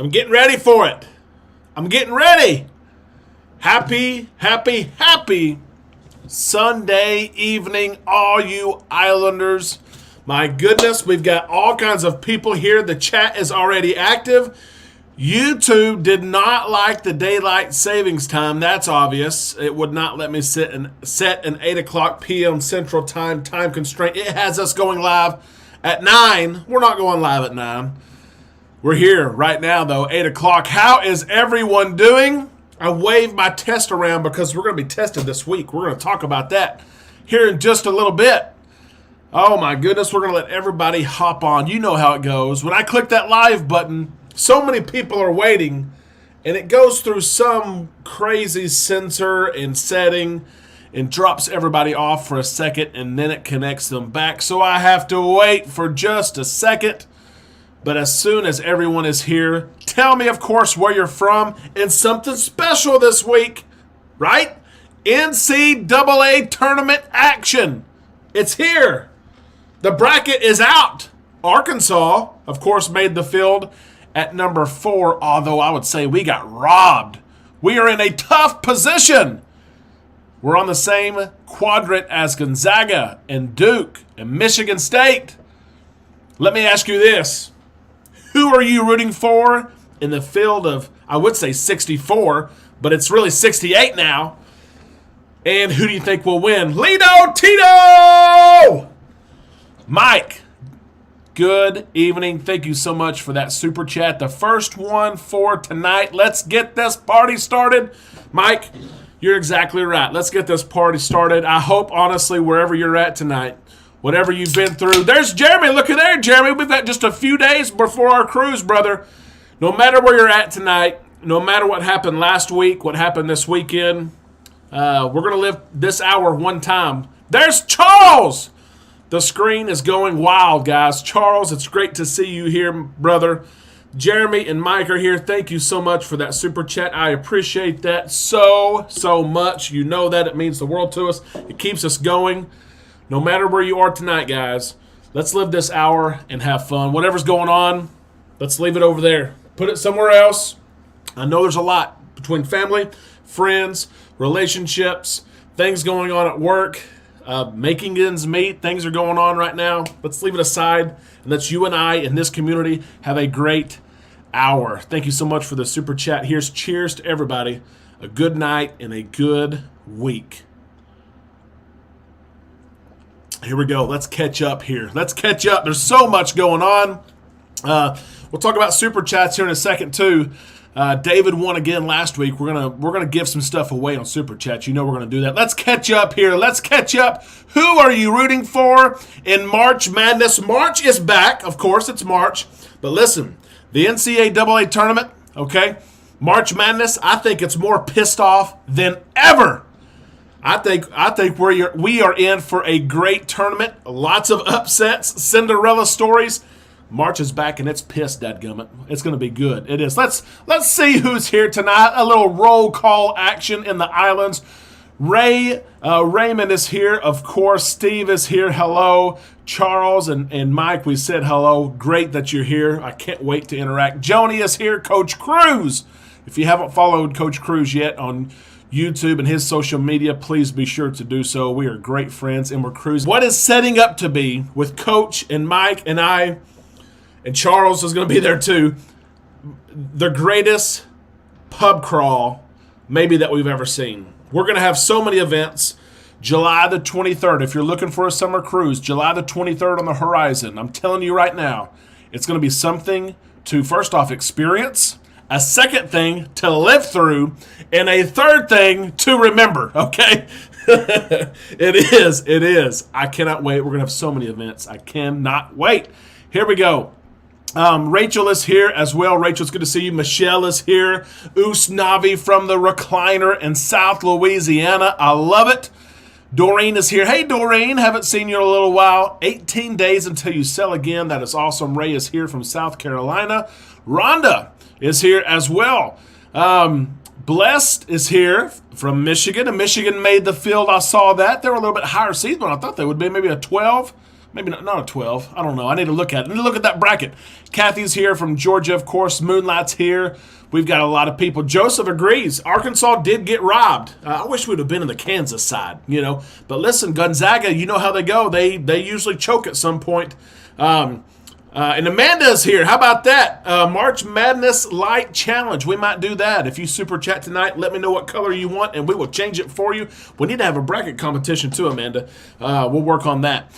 I'm getting ready for it. I'm getting ready. Happy Sunday evening, all you Islanders. My goodness, we've got all kinds of people here. The chat is already active. YouTube did not like the daylight savings time. That's obvious. It would not let me set an 8 o'clock p.m. Central Time constraint. It has us going live at 9. We're not going live at 9. We're here right now, though, 8 o'clock. How is everyone doing? I waved my test around because we're going to be tested this week. We're going to talk about that here in just a little bit. Oh, my goodness. We're going to let everybody hop on. You know how it goes. When I click that live button, so many people are waiting, and it goes through some crazy sensor and setting and drops everybody off for a second, and then it connects them back. So I have to wait for just a second. But as soon as everyone is here, tell me, of course, where you're from and something special this week, right? NCAA tournament action. It's here. The bracket is out. Arkansas, of course, made the field at number 4, although I would say we got robbed. We are in a tough position. We're on the same quadrant as Gonzaga and Duke and Michigan State. Let me ask you this. Who are you rooting for in the field of, I would say 64, but it's really 68 now? And who do you think will win? Lido Tito! Mike, good evening. Thank you so much for that super chat. The first one for tonight. Let's get this party started. Mike, you're exactly right. Let's get this party started. I hope, honestly, wherever you're at tonight, whatever you've been through. There's Jeremy. Look at there, Jeremy. We've got just a few days before our cruise, brother. No matter where you're at tonight, no matter what happened last week, what happened this weekend, we're going to live this hour one time. There's Charles. The screen is going wild, guys. Charles, it's great to see you here, brother. Jeremy and Mike are here. Thank you so much for that super chat. I appreciate that so much. You know that. It means the world to us. It keeps us going. No matter where you are tonight, guys, let's live this hour and have fun. Whatever's going on, let's leave it over there. Put it somewhere else. I know there's a lot between family, friends, relationships, things going on at work, making ends meet. Things are going on right now. Let's leave it aside, and let's you and I in this community have a great hour. Thank you so much for the super chat. Here's cheers to everybody. A good night and a good week. Here we go. Let's catch up here. Let's catch up. There's so much going on. We'll talk about super chats here in a second too. David won again last week. We're gonna give some stuff away on super chats. You know we're gonna do that. Let's catch up here. Let's catch up. Who are you rooting for in March Madness? March is back. Of course, it's March. But listen, the NCAA tournament. Okay, March Madness. I think it's more pissed off than ever. I think we are in for a great tournament. Lots of upsets, Cinderella stories. March is back and it's pissed, dadgummit. It's going to be good. It is. Let's see who's here tonight. A little roll call action in the islands. Raymond is here, of course. Steve is here. Hello. Charles and Mike, we said hello. Great that you're here. I can't wait to interact. Joni is here. Coach Cruz. If you haven't followed Coach Cruz yet on YouTube and his social media, please be sure to do so. We are great friends and we're cruising. What is setting up to be with Coach and Mike and I, and Charles is going to be there too, the greatest pub crawl maybe that we've ever seen. We're going to have so many events. July the 23rd, if you're looking for a summer cruise, July the 23rd on the horizon. I'm telling you right now, it's going to be something to, first off, experience, a second thing to live through, and a third thing to remember, okay? It is. I cannot wait. We're going to have so many events. I cannot wait. Here we go. Rachel is here as well. Rachel, it's good to see you. Michelle is here. Usnavi from the Recliner in South Louisiana. I love it. Doreen is here. Hey, Doreen. Haven't seen you in a little while. 18 days until you sell again. That is awesome. Ray is here from South Carolina. Rhonda is here as well. Blessed is here from Michigan. And Michigan made the field. I saw that. They were a little bit higher seed than I thought they would be. Maybe a 12. Maybe not a 12. I don't know. I need to look at it. I need to look at that bracket. Kathy's here from Georgia, of course. Moonlight's here. We've got a lot of people. Joseph agrees. Arkansas did get robbed. I wish we'd have been in the Kansas side, But listen, Gonzaga, you know how they go. They usually choke at some point. And Amanda's here. How about that? March Madness Light Challenge. We might do that. If you super chat tonight, let me know what color you want, and we will change it for you. We need to have a bracket competition too, Amanda. We'll work on that.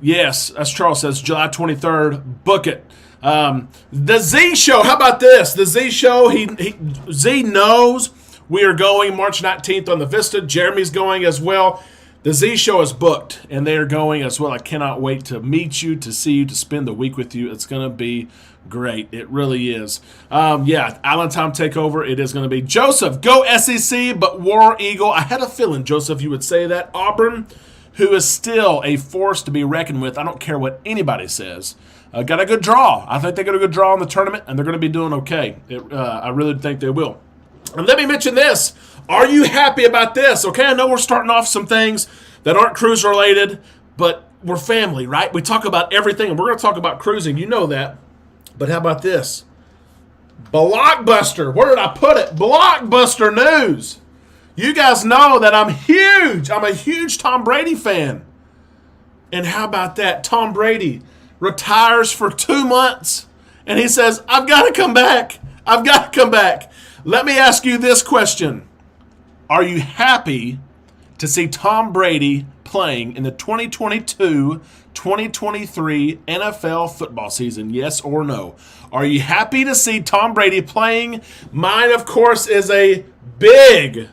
Yes, as Charles says, July 23rd. Book it. The Z Show. How about this? The Z Show. Z knows we are going March 19th on the Vista. Jeremy's going as well. The Z Show is booked, and they are going as well. I cannot wait to meet you, to see you, to spend the week with you. It's going to be great. It really is. Island Time Takeover, it is going to be. Joseph, go SEC, but War Eagle. I had a feeling, Joseph, you would say that. Auburn, who is still a force to be reckoned with. I don't care what anybody says. Got a good draw. I think they got a good draw in the tournament, and they're going to be doing okay. I really think they will. And let me mention this. Are you happy about this? Okay, I know we're starting off some things that aren't cruise related, but we're family, right? We talk about everything, and we're going to talk about cruising. You know that. But how about this? Blockbuster. Where did I put it? Blockbuster news. You guys know that I'm huge. I'm a huge Tom Brady fan. And how about that? Tom Brady retires for 2 months, and he says, I've got to come back. I've got to come back. Let me ask you this question. Are you happy to see Tom Brady playing in the 2022-2023 NFL football season? Yes or no? Are you happy to see Tom Brady playing? Mine, of course, is a big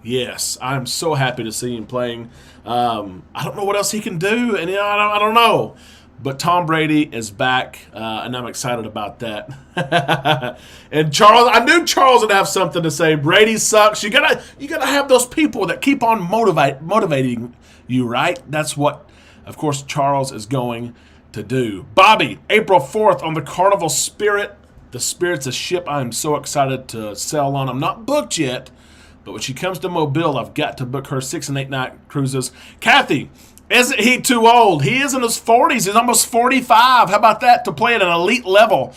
yes. I'm so happy to see him playing. I don't know what else he can do, and I don't know. But Tom Brady is back, and I'm excited about that. And Charles, I knew Charles would have something to say. Brady sucks. You gotta have those people that keep on motivating you, right? That's what, of course, Charles is going to do. Bobby, April 4th on the Carnival Spirit. The Spirit's a ship I am so excited to sail on. I'm not booked yet, but when she comes to Mobile, I've got to book her 6 and 8 night cruises. Kathy, isn't he too old? He is in his 40s. He's almost 45. How about that? To play at an elite level.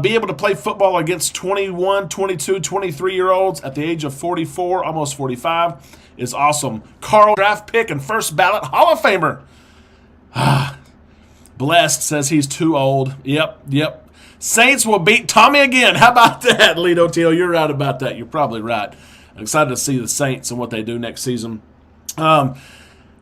Be able to play football against 21, 22, 23-year-olds at the age of 44, almost 45, is awesome. Carl, draft pick and first ballot Hall of Famer. Blessed says he's too old. Yep. Saints will beat Tommy again. How about that, Lido Teal? You're right about that. You're probably right. I'm excited to see the Saints and what they do next season.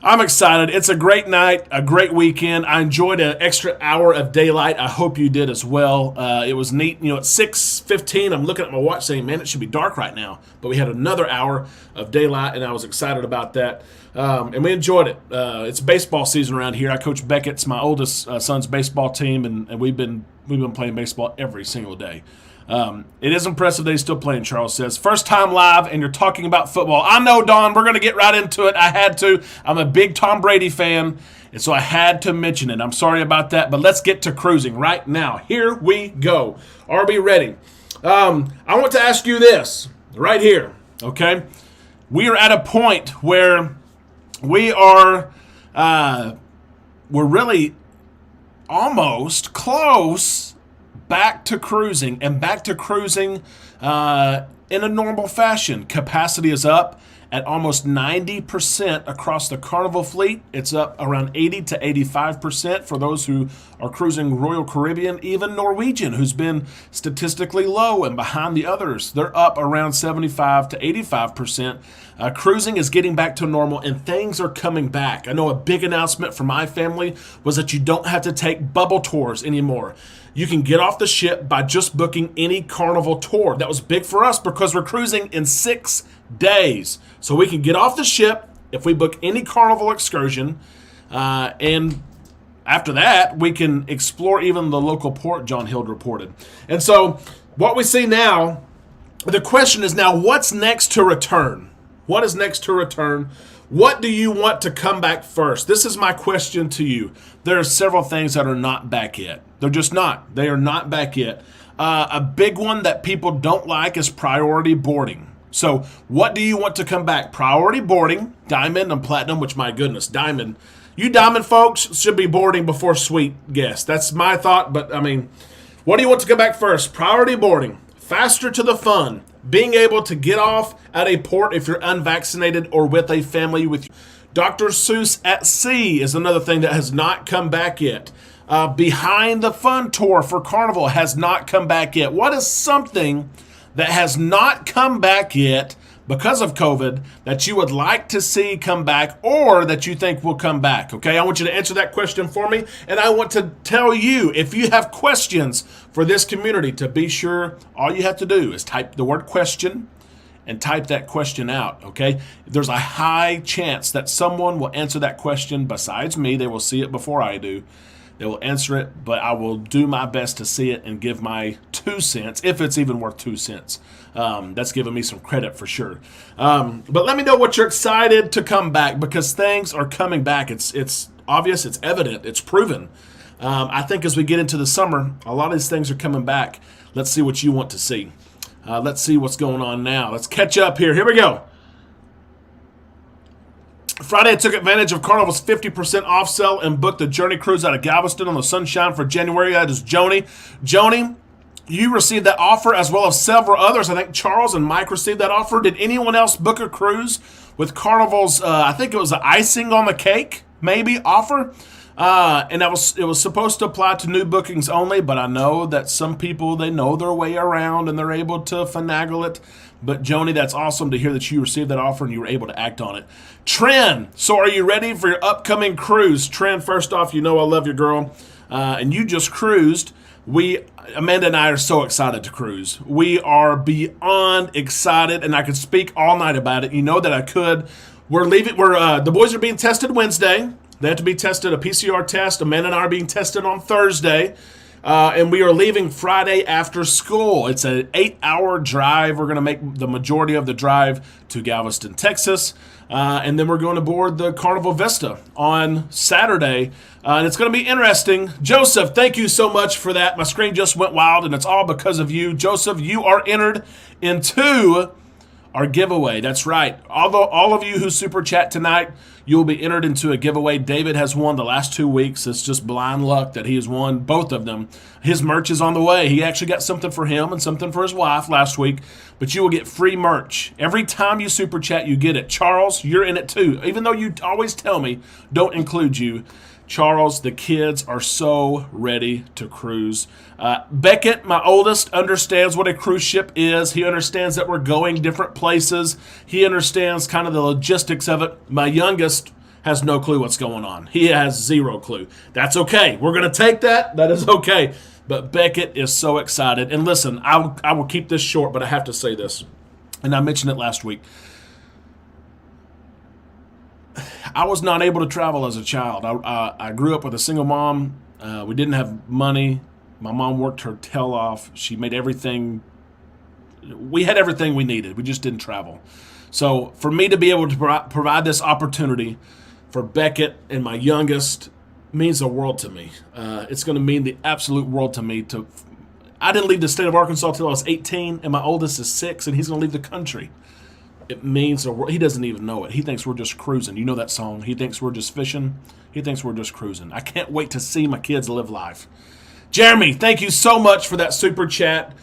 I'm excited. It's a great night, a great weekend. I enjoyed an extra hour of daylight. I hope you did as well. It was neat. At 6:15, I'm looking at my watch saying, man, it should be dark right now. But we had another hour of daylight, and I was excited about that. And we enjoyed it. It's baseball season around here. I coach Beckett's, my oldest son's baseball team, and we've been playing baseball every single day. It is impressive that he's still playing, Charles says. First time live, and you're talking about football. I know, Don. We're going to get right into it. I had to. I'm a big Tom Brady fan, and so I had to mention it. I'm sorry about that, but let's get to cruising right now. Here we go. Are we ready? I want to ask you this right here, okay? We are at a point where we are we're really almost close back to cruising, and back to cruising in a normal fashion. Capacity is up at almost 90% across the Carnival fleet. It's up around 80 to 85% for those who are cruising Royal Caribbean. Even Norwegian, who's been statistically low and behind the others, they're up around 75 to 85%. Cruising is getting back to normal, and things are coming back. I know a big announcement for my family was that you don't have to take bubble tours anymore. You can get off the ship by just booking any Carnival tour. That was big for us because we're cruising in 6 days. So we can get off the ship if we book any Carnival excursion. And after that, we can explore even the local port, John Hild reported. And so what we see now, the question is now, what's next to return? What is next to return? What do you want to come back first? This is my question to you. There are several things that are not back yet. They're just not. They are not back yet. A big one that people don't like is priority boarding. So what do you want to come back? Priority boarding, Diamond and Platinum, which, my goodness, Diamond, You Diamond folks should be boarding before Sweet guests. That's my thought, but I mean, what do you want to go back first? Priority boarding, faster to the fun, being able to get off at a port if you're unvaccinated or with a family with you. Dr. Seuss at Sea is another thing that has not come back yet. Behind the Fun Tour for Carnival has not come back yet. What is something that has not come back yet because of COVID that you would like to see come back or that you think will come back? Okay, I want you to answer that question for me. And I want to tell you, if you have questions for this community, to be sure all you have to do is type the word question and type that question out, okay? There's a high chance that someone will answer that question besides me. They will see it before I do. They will answer it, but I will do my best to see it and give my 2 cents, if it's even worth 2 cents. That's giving me some credit for sure. But let me know what you're excited to come back, because things are coming back. It's obvious, it's evident, it's proven. I think as we get into the summer, a lot of these things are coming back. Let's see what you want to see. Let's see what's going on now. Let's catch up here. Here we go. Friday, I took advantage of Carnival's 50% off sale and booked the Journey Cruise out of Galveston on the Sunshine for January. That is Joni. Joni, you received that offer as well as several others. I think Charles and Mike received that offer. Did anyone else book a cruise with Carnival's, I think it was the icing on the cake, maybe, offer? And it was supposed to apply to new bookings only, but I know that some people, they know their way around and they're able to finagle it. But Joni, that's awesome to hear that you received that offer and you were able to act on it. Tren, so are you ready for your upcoming cruise? Tren, first off, you know I love your girl, and you just cruised. Amanda and I are so excited to cruise. We are beyond excited, and I could speak all night about it. You know that I could. We're leaving. The boys are being tested Wednesday. They have to be tested, a PCR test. Amanda and I are being tested on Thursday. And we are leaving Friday after school. It's an 8-hour drive. We're going to make the majority of the drive to Galveston, Texas. And then we're going to board the Carnival Vista on Saturday. And it's going to be interesting. Joseph, thank you so much for that. My screen just went wild, and it's all because of you. Joseph, you are entered into our giveaway. That's right. All of you who super chat tonight, you'll be entered into a giveaway. David has won the last 2 weeks. It's just blind luck that he has won both of them. His merch is on the way. He actually got something for him and something for his wife last week. But you will get free merch. Every time you super chat, you get it. Charles, you're in it too. Even though you always tell me, don't include you. Charles, the kids are so ready to cruise. Beckett, my oldest, understands what a cruise ship is. He understands that we're going different places. He understands kind of the logistics of it. My youngest has no clue what's going on. He has zero clue. That's okay. We're going to take that. That is okay. But Beckett is so excited. And listen, I will keep this short, but I have to say this. And I mentioned it last week. I was not able to travel as a child. I grew up with a single mom. We didn't have money. My mom worked her tail off. She made everything. We had everything we needed. We just didn't travel. So for me to be able to provide this opportunity for Beckett and my youngest means the world to me. It's going to mean the absolute world to me. I didn't leave the state of Arkansas until I was 18, and my oldest is 6, and he's going to leave the country. It means the world. He doesn't even know it. He thinks we're just cruising. You know that song? He thinks we're just fishing. He thinks we're just cruising. I can't wait to see my kids live life. Jeremy, thank you so much for that super chat.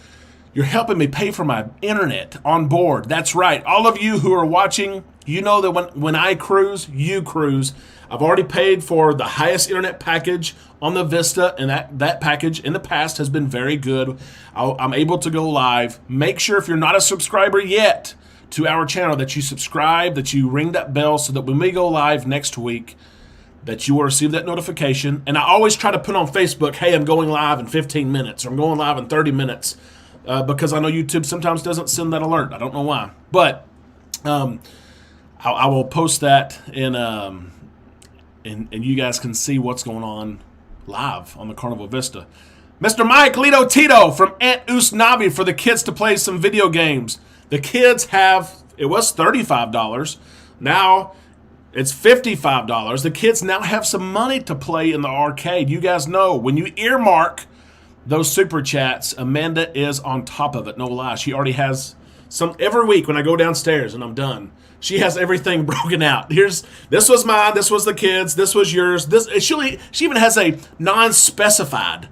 You're helping me pay for my internet on board. That's right. All of you who are watching, you know that when I cruise, you cruise. I've already paid for the highest internet package on the Vista, and that package in the past has been very good. I'm able to go live. Make sure if you're not a subscriber yet to our channel that you subscribe, that you ring that bell so that when we go live next week, that you will receive that notification. And I always try to put on Facebook, hey, I'm going live in 15 minutes, or I'm going live in 30 minutes, because I know YouTube sometimes doesn't send that alert. I don't know why. But I will post that, and you guys can see what's going on live on the Carnival Vista. Mr. Mike Lito Tito from Aunt Usnavi for the kids to play some video games. The kids it was $35. Now it's $55. The kids now have some money to play in the arcade. You guys know, when you earmark those super chats, Amanda is on top of it. No lie. She already has every week when I go downstairs and I'm done, she has everything broken out. This was mine, this was the kids, this was yours. She even has a non-specified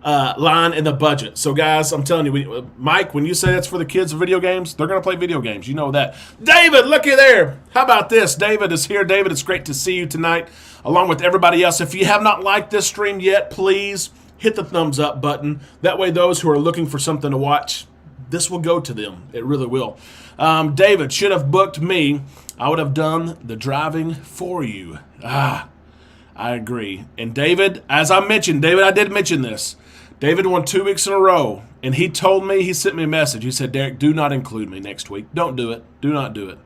line in the budget. So guys, I'm telling you, Mike, when you say it's for the kids of video games, they're going to play video games. You know that. David, looky there. How about this? David is here. David, it's great to see you tonight, along with everybody else. If you have not liked this stream yet, please hit the thumbs up button. That way those who are looking for something to watch, this will go to them. It really will. David should have booked me. I would have done the driving for you. I agree. And David, as I mentioned, I did mention this. David won 2 weeks in a row, and he sent me a message. He said, Derek, do not include me next week. Don't do it. Do not do it.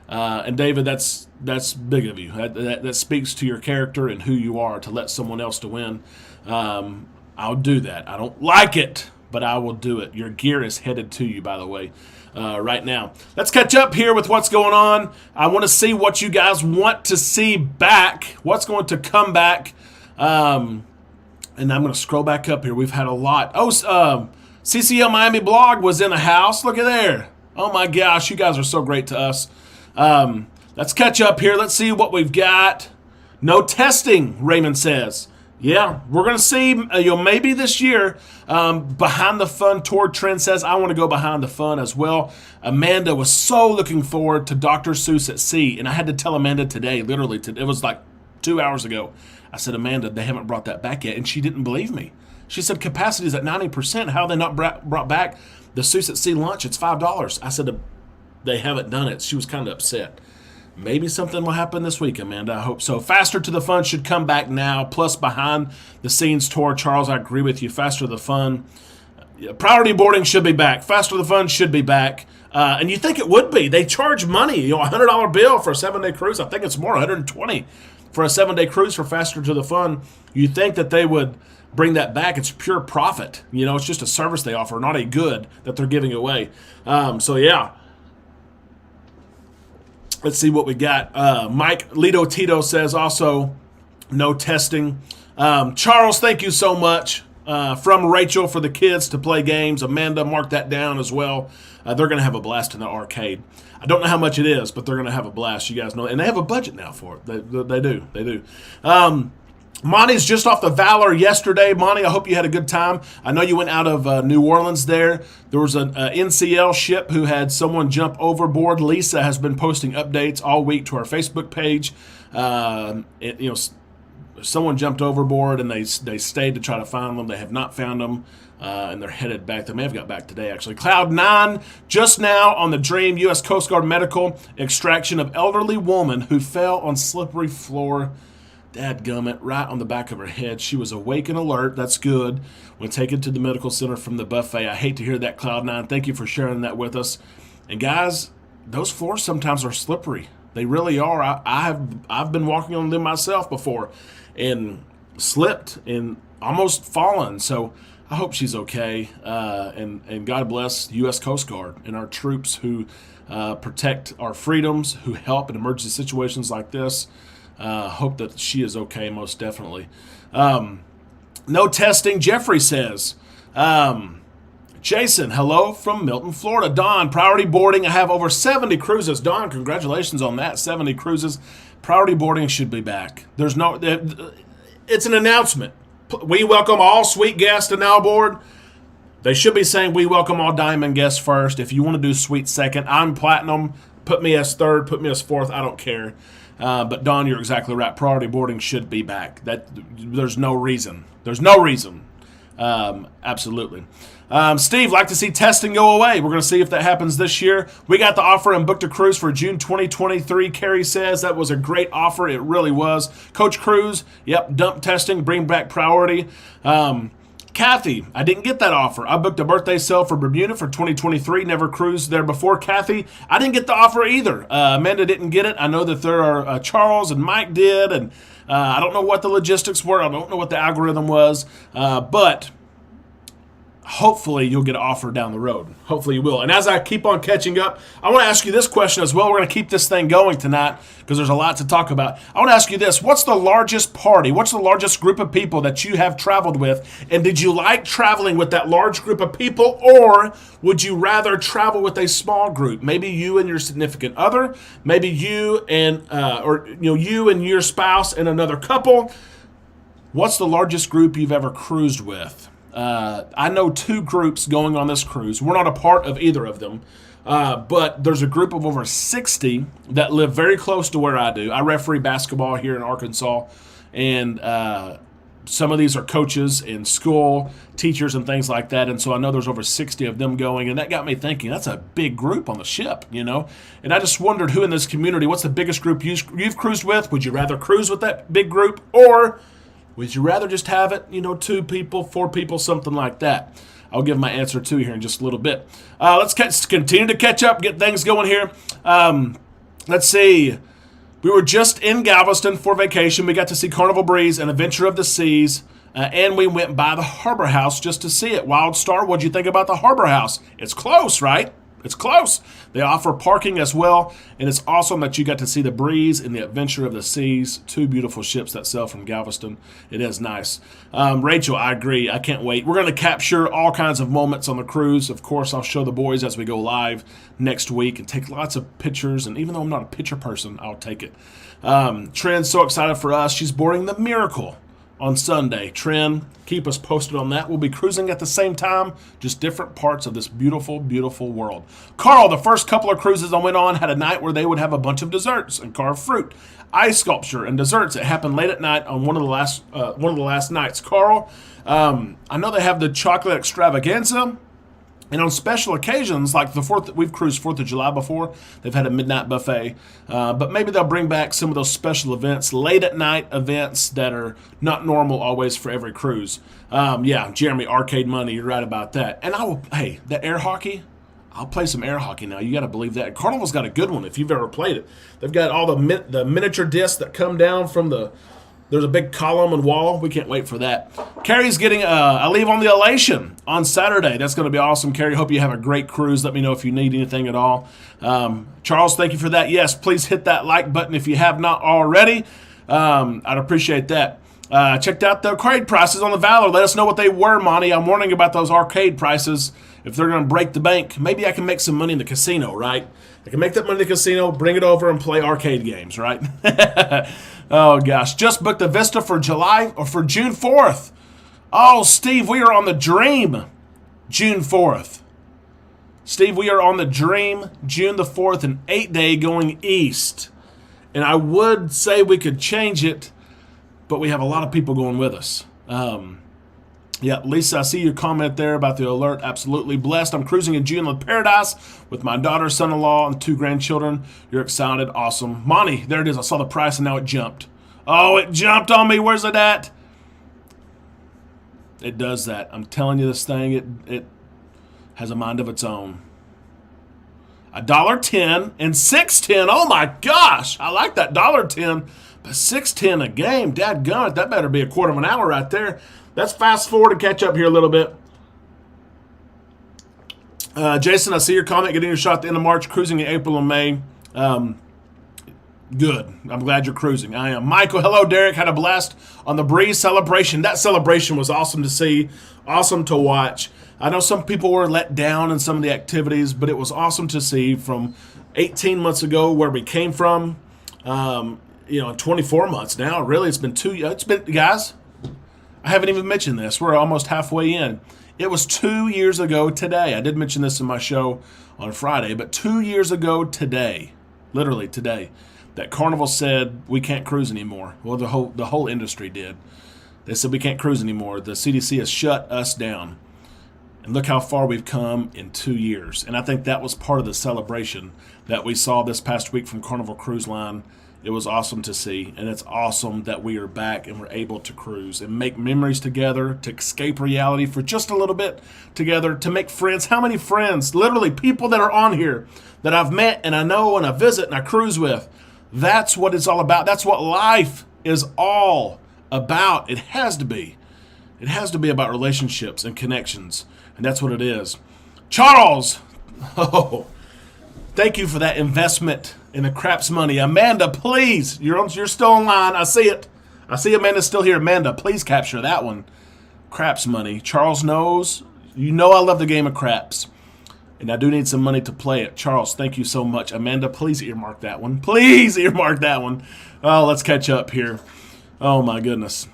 And David, that's big of you. That speaks to your character and who you are to let someone else to win. I'll do that. I don't like it, but I will do it. Your gear is headed to you, by the way, right now. Let's catch up here with what's going on. I want to see what you guys want to see back, what's going to come back. And I'm going to scroll back up here. We've had a lot. CCL Miami blog was in the house. Look at there. Oh, my gosh. You guys are so great to us. Let's catch up here. Let's see what we've got. No testing, Raymond says. Yeah, we're going to see, maybe this year, Behind the Fun tour. Trent says, I want to go Behind the Fun as well. Amanda was so looking forward to Dr. Seuss at Sea, and I had to tell Amanda today, literally, it was like 2 hours ago. I said, Amanda, they haven't brought that back yet, and she didn't believe me. She said, capacity is at 90%. How have they not brought back the Seuss at Sea lunch? It's $5. I said, they haven't done it. She was kind of upset. Maybe something will happen this week, Amanda. I hope so. Faster to the Fun should come back now, plus Behind the Scenes tour. Charles, I agree with you. Faster to the Fun. Priority boarding should be back. Faster to the Fun should be back. And you think it would be. They charge money. A $100 bill for a 7-day cruise. I think it's more, $120 for a 7-day cruise for Faster to the Fun. You think that they would bring that back. It's pure profit. It's just a service they offer, not a good that they're giving away. So, yeah. Let's see what we got. Mike Lito Tito says also no testing. Charles, thank you so much. From Rachel for the kids to play games. Amanda, mark that down as well. They're going to have a blast in the arcade. I don't know how much it is, but they're going to have a blast. You guys know. And they have a budget now for it. They do. Monty's just off the Valor yesterday. Monty, I hope you had a good time. I know you went out of New Orleans there. There was an NCL ship who had someone jump overboard. Lisa has been posting updates all week to our Facebook page. Someone jumped overboard and they stayed to try to find them. They have not found them, and they're headed back. They may have got back today, actually. Cloud 9, just now on the Dream, U.S. Coast Guard medical extraction of elderly woman who fell on slippery floor. Dadgummit, right on the back of her head. She was awake and alert. That's good. When taken to the medical center from the buffet. I hate to hear that, Cloud 9. Thank you for sharing that with us. And guys, those floors sometimes are slippery. They really are. I've been walking on them myself before and slipped and almost fallen. So I hope she's okay. And God bless U.S. Coast Guard and our troops who protect our freedoms, who help in emergency situations like this. Hope that she is okay, most definitely. No testing, Jeffrey says. Jason, hello from Milton, Florida. Don, priority boarding. I have over 70 cruises. Don, congratulations on that. 70 cruises. Priority boarding should be back. It's an announcement. We welcome all suite guests to now board. They should be saying we welcome all diamond guests first. If you want to do suite second, I'm platinum. Put me as third, put me as fourth. I don't care. But Don, you're exactly right. Priority boarding should be back. There's no reason. Absolutely. Steve, like to see testing go away. We're going to see if that happens this year. We got the offer and booked a cruise for June 2023. Carrie says that was a great offer. It really was. Coach Cruz, yep, dump testing, bring back priority. Kathy, I didn't get that offer. I booked a birthday sale for Bermuda for 2023. Never cruised there before. Kathy, I didn't get the offer either. Amanda didn't get it. I know that there are Charles and Mike did, and I don't know what the logistics were. I don't know what the algorithm was. But hopefully you'll get an offer down the road. Hopefully you will. And as I keep on catching up, I want to ask you this question as well. We're going to keep this thing going tonight because there's a lot to talk about. I want to ask you this. What's the largest party? What's the largest group of people that you have traveled with? And did you like traveling with that large group of people, or would you rather travel with a small group? Maybe you and your significant other, maybe you and you and your spouse and another couple. What's the largest group you've ever cruised with? I know 2 groups going on this cruise. We're not a part of either of them, but there's a group of over 60 that live very close to where I do. I referee basketball here in Arkansas, and some of these are coaches in school, teachers, and things like that. And so I know there's over 60 of them going, and that got me thinking, that's a big group on the ship, And I just wondered who in this community, what's the biggest group you've cruised with? Would you rather cruise with that big group, or would you rather just have it, 2 people, 4 people, something like that? I'll give my answer to you here in just a little bit. Let's continue to catch up, get things going here. Let's see. We were just in Galveston for vacation. We got to see Carnival Breeze and Adventure of the Seas, and we went by the Harbor House just to see it. Wild Star, what'd you think about the Harbor House? It's close, right? It's close. They offer parking as well, and it's awesome that you got to see the Breeze and the Adventure of the Seas, 2 beautiful ships that sail from Galveston. It is nice. Rachel, I agree. I can't wait. We're going to capture all kinds of moments on the cruise. Of course, I'll show the boys as we go live next week and take lots of pictures, and even though I'm not a picture person, I'll take it. Trent's so excited for us. She's boarding the Miracle on Sunday. Trent, keep us posted on that. We'll be cruising at the same time, just different parts of this beautiful, beautiful world. Carl, the first couple of cruises I went on, had a night where they would have a bunch of desserts and carved fruit, ice sculpture, and desserts. It happened late at night on one of the last nights. Carl, I know they have the chocolate extravaganza. And on special occasions, like we've cruised 4th of July before, they've had a midnight buffet. But maybe they'll bring back some of those special events, late at night events that are not normal always for every cruise. Jeremy, arcade money, you're right about that. And that air hockey, I'll play some air hockey now. You got to believe that. Carnival's got a good one if you've ever played it. They've got all the miniature discs that come down from there's a big column and wall. We can't wait for that. Carrie's getting a leave on the Elation on Saturday. That's going to be awesome, Carrie. Hope you have a great cruise. Let me know if you need anything at all. Charles, thank you for that. Yes, please hit that like button if you have not already. I'd appreciate that. Checked out the arcade prices on the Valor. Let us know what they were, Monty. I'm warning about those arcade prices. If they're going to break the bank, maybe I can make some money in the casino, right? I can make that money in the casino, bring it over, and play arcade games, right? Oh, gosh. Just booked the Vista for July or for June 4th. Oh, Steve, we are on the Dream June 4th. Steve, we are on the Dream June the 4th, an 8-day going east. And I would say we could change it, but we have a lot of people going with us. Lisa, I see your comment there about the alert. Absolutely blessed. I'm cruising in June in Paradise with my daughter, son-in-law, and 2 grandchildren. You're excited. Awesome. Monty, there it is. I saw the price, and now it jumped. Oh, it jumped on me. Where's it at? It does that. I'm telling you, this thing, it has a mind of its own. $1.10 and $6.10. Oh, my gosh. I like that $1.10, but $6.10 a game. Dadgummit, that better be a quarter of an hour right there. Let's fast forward and catch up here a little bit. Jason, I see your comment. Getting your shot at the end of March, cruising in April and May. Good. I'm glad you're cruising. I am. Michael, hello, Derek. Had a blast on the Breeze celebration. That celebration was awesome to see, awesome to watch. I know some people were let down in some of the activities, but it was awesome to see from 18 months ago where we came from. 24 months now. Really, it's been guys, I haven't even mentioned this. We're almost halfway in. It was 2 years ago today. I did mention this in my show on Friday, but 2 years ago today, literally today, that Carnival said we can't cruise anymore. Well, the whole industry did. They said we can't cruise anymore. The CDC has shut us down. And look how far we've come in 2 years. And I think that was part of the celebration that we saw this past week from Carnival Cruise Line. It was awesome to see, and it's awesome that we are back and we're able to cruise and make memories together, to escape reality for just a little bit together, to make friends. How many friends? Literally people that are on here that I've met and I know and I visit and I cruise with. That's what it's all about. That's what life is all about. It has to be. It has to be about relationships and connections, and that's what it is. Charles, oh, thank you for that investment in the craps money. Amanda, please, you're still online. I see it. I see Amanda's still here. Amanda, please capture that one. Craps money. Charles knows. You know I love the game of craps. And I do need some money to play it. Charles, thank you so much. Amanda, please earmark that one. Please earmark that one. Oh, let's catch up here. Oh, my goodness.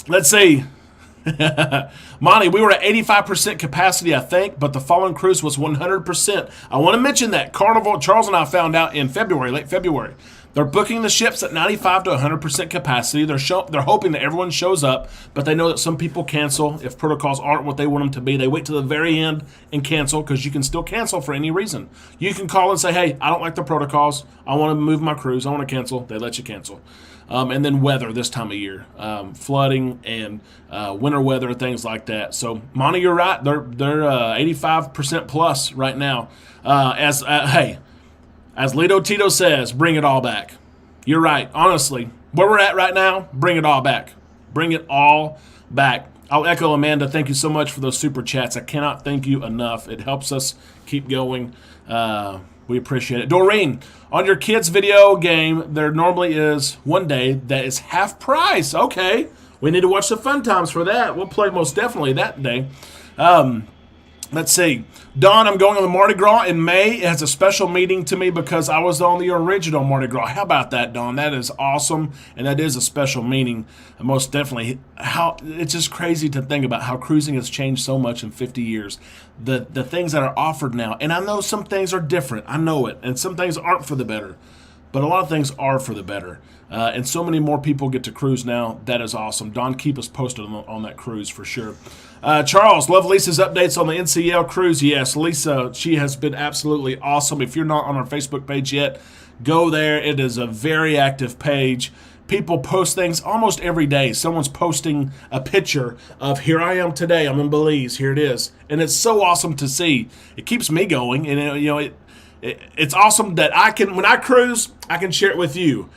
Let's see. Monty, we were at 85% capacity, I think, but the following cruise was 100%. I want to mention that Carnival, Charles and I found out in February, late February. They're booking the ships at 95 to 100% capacity. They're hoping that everyone shows up, but they know that some people cancel if protocols aren't what they want them to be. They wait to the very end and cancel because you can still cancel for any reason. You can call and say, hey, I don't like the protocols. I want to move my cruise. I want to cancel. They let you cancel. And then weather this time of year, flooding and winter weather, things like that. So, Monty, you're right. They're 85% plus right now. As Lito Tito says, bring it all back. You're right. Honestly, where we're at right now, bring it all back. Bring it all back. I'll echo Amanda. Thank you so much for those super chats. I cannot thank you enough. It helps us keep going. We appreciate it. Doreen, on your kids' video game, there normally is one day that is half price. Okay. We need to watch the fun times for that. We'll play most definitely that day. Let's see. Don, I'm going on the Mardi Gras in May. It has a special meaning to me because I was on the original Mardi Gras. How about that, Don? That is awesome, and that is a special meaning. Most definitely. It's just crazy to think about how cruising has changed so much in 50 years. The things that are offered now, and I know some things are different. I know it, and some things aren't for the better, but a lot of things are for the better. And so many more people get to cruise now. That is awesome. Don, keep us posted on that cruise for sure. Charles, love Lisa's updates on the NCL cruise. Yes, Lisa, she has been absolutely awesome. If you're not on our Facebook page yet, go there. It is a very active page. People post things almost every day. Someone's posting a picture of, here I am today. I'm in Belize. Here it is. And it's so awesome to see. It keeps me going. And, it's awesome that when I cruise, I can share it with you.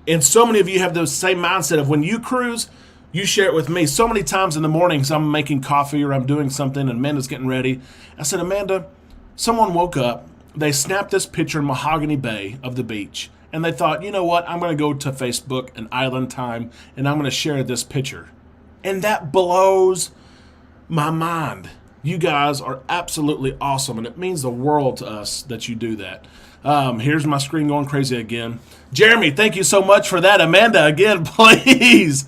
And so many of you have the same mindset of when you cruise, you share it with me. So many times in the mornings, I'm making coffee or I'm doing something and Amanda's getting ready. I said, Amanda, someone woke up, they snapped this picture in Mahogany Bay of the beach, and they thought, you know what, I'm going to go to Facebook and Island Time, and I'm going to share this picture. And that blows my mind. You guys are absolutely awesome, and it means the world to us that you do that. Here's my screen going crazy again. Jeremy, thank you so much for that. Amanda, again, please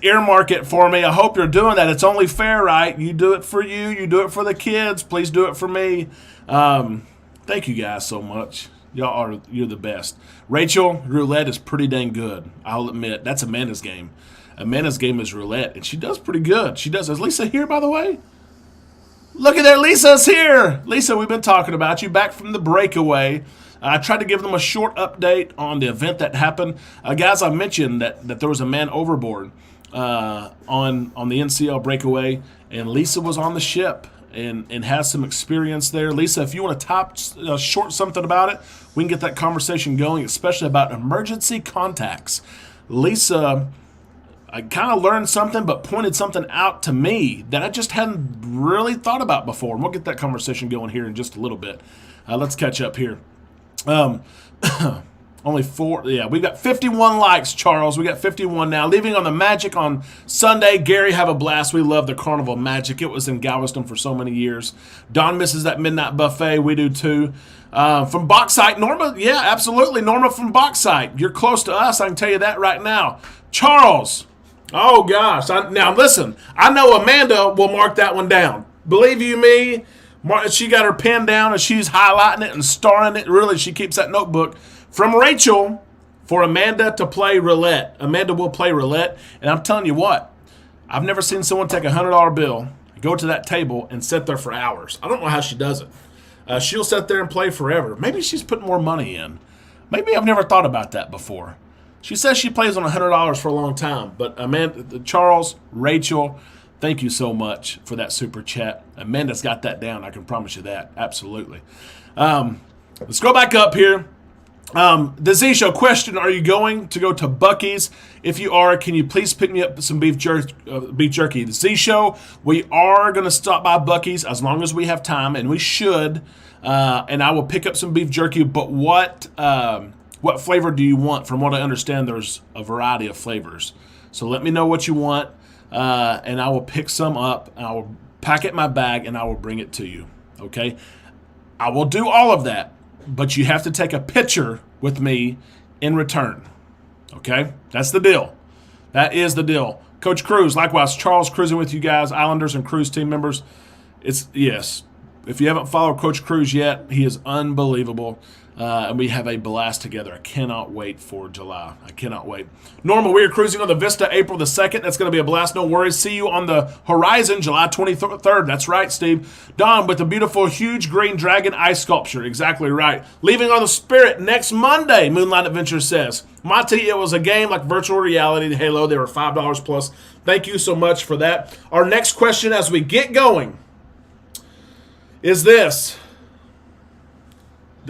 earmark it for me. I hope you're doing that. It's only fair, right? You do it for you. You do it for the kids. Please do it for me. Thank you guys so much. You're the best. Rachel, roulette is pretty dang good. I'll admit. That's Amanda's game. Amanda's game is roulette, and she does pretty good. She does. Is Lisa here, by the way? Look at that. Lisa's here. Lisa, we've been talking about you back from the breakaway. I tried to give them a short update on the event that happened. Guys, I mentioned that there was a man overboard on the NCL breakaway, and Lisa was on the ship and has some experience there. Lisa, if you want to short something about it, we can get that conversation going, especially about emergency contacts. Lisa, I kind of learned something, but pointed something out to me that I just hadn't really thought about before. And we'll get that conversation going here in just a little bit. Let's catch up here. Only 4. Yeah, we've got 51 likes, Charles. We got 51 now. Leaving on the Magic on Sunday. Gary, have a blast. We love the Carnival Magic. It was in Galveston for so many years. Don misses that midnight buffet. We do too. From Bauxite, Norma. Yeah, absolutely. Norma from Bauxite. You're close to us. I can tell you that right now. Charles. Oh, gosh. Now, listen. I know Amanda will mark that one down. Believe you me, she got her pen down and she's highlighting it and starring it. Really, she keeps that notebook. From Rachel, for Amanda to play roulette. Amanda will play roulette. And I'm telling you what, I've never seen someone take a $100 bill, go to that table, and sit there for hours. I don't know how she does it. She'll sit there and play forever. Maybe she's putting more money in. Maybe I've never thought about that before. She says she plays on $100 for a long time. But Amanda, Charles, Rachel, thank you so much for that super chat. Amanda's got that down. I can promise you that. Absolutely. Let's go back up here. The Z Show question: are you going to go to Buc-ee's? If you are, can you please pick me up some beef jerky? The Z Show, we are going to stop by Buc-ee's as long as we have time, and we should. And I will pick up some beef jerky. But what flavor do you want? From what I understand, there's a variety of flavors. So let me know what you want, and I will pick some up. I will pack it in my bag, and I will bring it to you. Okay? I will do all of that, but you have to take a picture with me in return. Okay? That's the deal. That is the deal. Coach Cruz, likewise, Charles cruising with you guys, Islanders and Cruz team members. Yes. If you haven't followed Coach Cruz yet, he is unbelievable. And we have a blast together. I cannot wait for July. I cannot wait. Normal, we are cruising on the Vista April the 2nd. That's going to be a blast. No worries. See you on the horizon July 23rd. That's right, Steve. Don with the beautiful, huge green dragon ice sculpture. Exactly right. Leaving on the Spirit next Monday, Moonlight Adventure says. Monty, it was a game like virtual reality. Halo, they were $5 plus. Thank you so much for that. Our next question as we get going is this.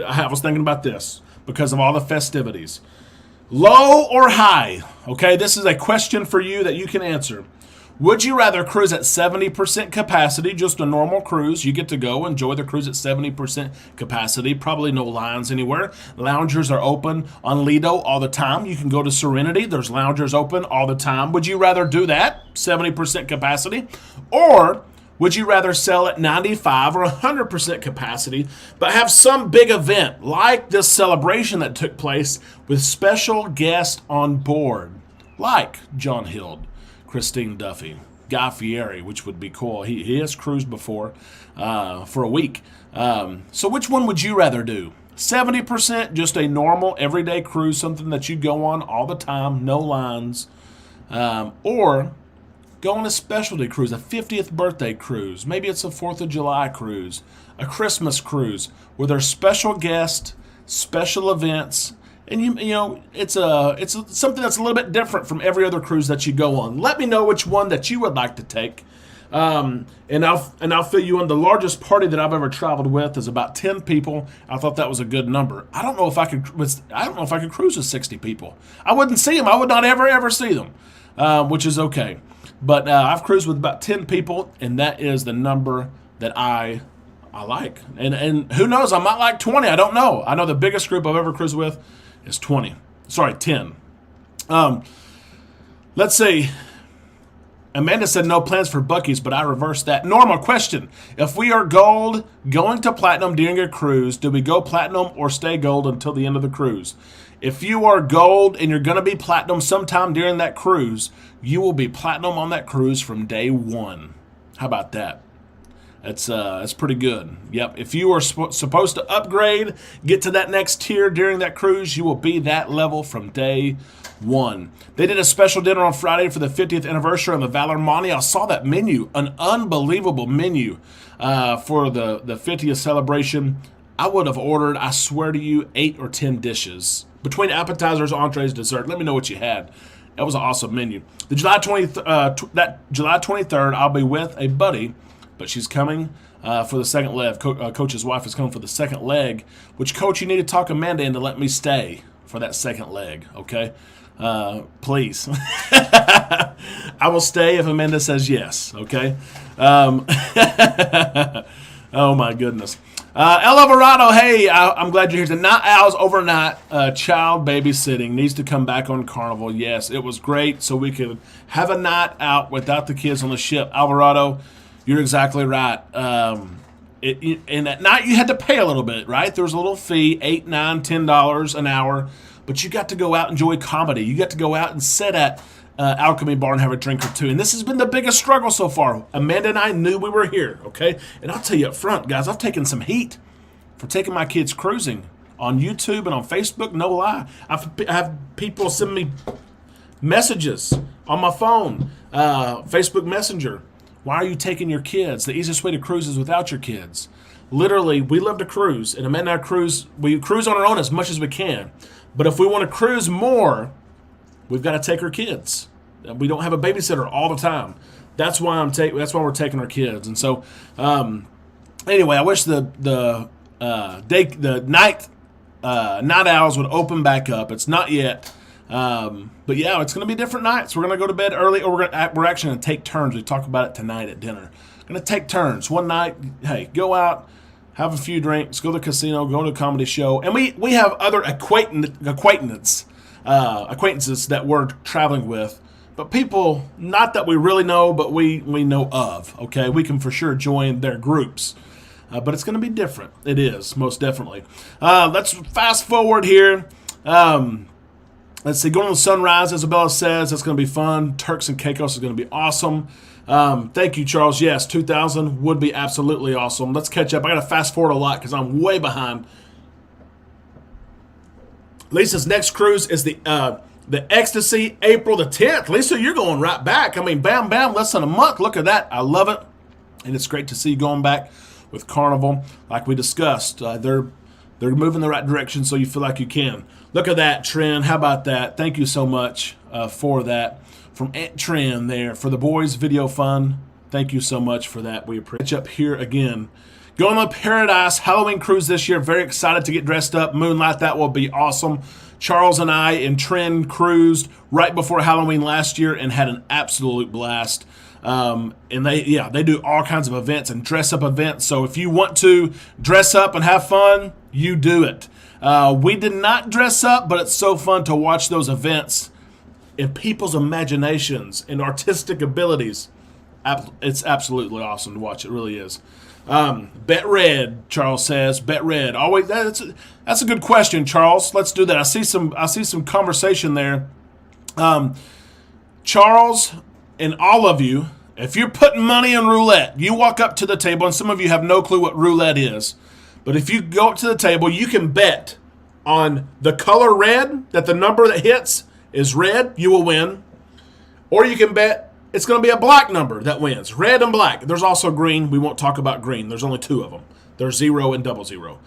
I was thinking about this because of all the festivities. Low or high? Okay, this is a question for you that you can answer. Would you rather cruise at 70% capacity, just a normal cruise? You get to go enjoy the cruise at 70% capacity, probably no lines anywhere. Loungers are open on Lido all the time. You can go to Serenity. There's loungers open all the time. Would you rather do that, 70% capacity? Or would you rather sell at 95 or 100% capacity, but have some big event like this celebration that took place with special guests on board, like John Hild, Christine Duffy, Guy Fieri, which would be cool. He has cruised before for a week. So which one would you rather do? 70%, just a normal everyday cruise, something that you go on all the time, no lines, or go on a specialty cruise, a 50th birthday cruise. Maybe it's a 4th of July cruise, a Christmas cruise, where there's special guests, special events, and you know it's something that's a little bit different from every other cruise that you go on. Let me know which one that you would like to take, and I'll fill you in. The largest party that I've ever traveled with is about 10 people. I thought that was a good number. I don't know if I could cruise with 60 people. I wouldn't see them. I would not ever see them, which is okay. But I've cruised with about 10 people, and that is the number that I like. And who knows, I might like 20. I don't know. I know the biggest group I've ever cruised with is 10. Let's see. Amanda said no plans for Buc-ee's, but I reversed that. Normal question. If we are gold going to platinum during a cruise, do we go platinum or stay gold until the end of the cruise? If you are gold and you're going to be platinum sometime during that cruise, you will be platinum on that cruise from day one. How about that? That's pretty good. Yep. If you are supposed to upgrade, get to that next tier during that cruise, you will be that level from day one. They did a special dinner on Friday for the 50th anniversary on the Valor Monte. I saw that menu, an unbelievable menu for the 50th celebration. I would have ordered, I swear to you, 8 or 10 dishes. Between appetizers, entrees, dessert. Let me know what you had. That was an awesome menu. The July 23rd, I'll be with a buddy, but she's coming for the second leg. Coach's wife is coming for the second leg, which, Coach, you need to talk Amanda into let me stay for that second leg, okay? Please. I will stay if Amanda says yes, okay? Oh, my goodness. El Alvarado, hey, I'm glad you're here. The Night Owls overnight child babysitting needs to come back on Carnival. Yes, it was great, so we could have a night out without the kids on the ship. Alvarado, you're exactly right. And at night you had to pay a little bit, right? There was a little fee, $8, $9, $10 an hour, but you got to go out and enjoy comedy. You got to go out and sit at Alchemy Bar and have a drink or two. And this has been the biggest struggle so far. Amanda and I knew we were here, okay? And I'll tell you up front, guys, I've taken some heat for taking my kids cruising on YouTube and on Facebook, no lie. I have people send me messages on my phone, Facebook Messenger. Why are you taking your kids? The easiest way to cruise is without your kids. Literally, we love to cruise, and Amanda and I cruise. We cruise on our own as much as we can. But if we want to cruise more, we've got to take our kids. We don't have a babysitter all the time. That's why we're taking our kids. And so, anyway, I wish the night night owls would open back up. It's not yet. But yeah, it's going to be different nights. We're going to go to bed early, or we're actually going to take turns. We talk about it tonight at dinner. Going to take turns. One night, hey, go out, have a few drinks, go to the casino, go to a comedy show. And we have other acquaintances that we're traveling with. But people, not that we really know, but we know of, okay? We can for sure join their groups. But it's going to be different. It is, most definitely. Let's fast forward here. Let's see, going on the sunrise, Isabella says, that's going to be fun. Turks and Caicos is going to be awesome. Thank you, Charles. Yes, 2000 would be absolutely awesome. Let's catch up. I got to fast forward a lot because I'm way behind. Lisa's next cruise is the Ecstasy, April the 10th. Lisa, you're going right back. I mean, bam, bam, less than a month. Look at that. I love it. And it's great to see you going back with Carnival. Like we discussed, they're moving the right direction, so you feel like you can. Look at that, Trin. How about that? Thank you so much for that. From Aunt Trin there. For the boys' video fun, thank you so much for that. We appreciate up here again. Going on Paradise Halloween cruise this year. Very excited to get dressed up. Moonlight, that will be awesome. Charles and I and Trin cruised right before Halloween last year and had an absolute blast. And they do all kinds of events and dress-up events. So if you want to dress up and have fun, you do it. We did not dress up, but it's so fun to watch those events and people's imaginations and artistic abilities. It's absolutely awesome to watch. It really is. Bet red, Charles says. Bet red. Always. That's a good question, Charles. Let's do that. I see some conversation there. Charles and all of you, if you're putting money in roulette, you walk up to the table, and some of you have no clue what roulette is. But if you go up to the table, you can bet on the color red, that the number that hits is red, you will win. Or you can bet it's going to be a black number that wins, red and black. There's also green. We won't talk about green. There's only two of them. There's 0 and 00.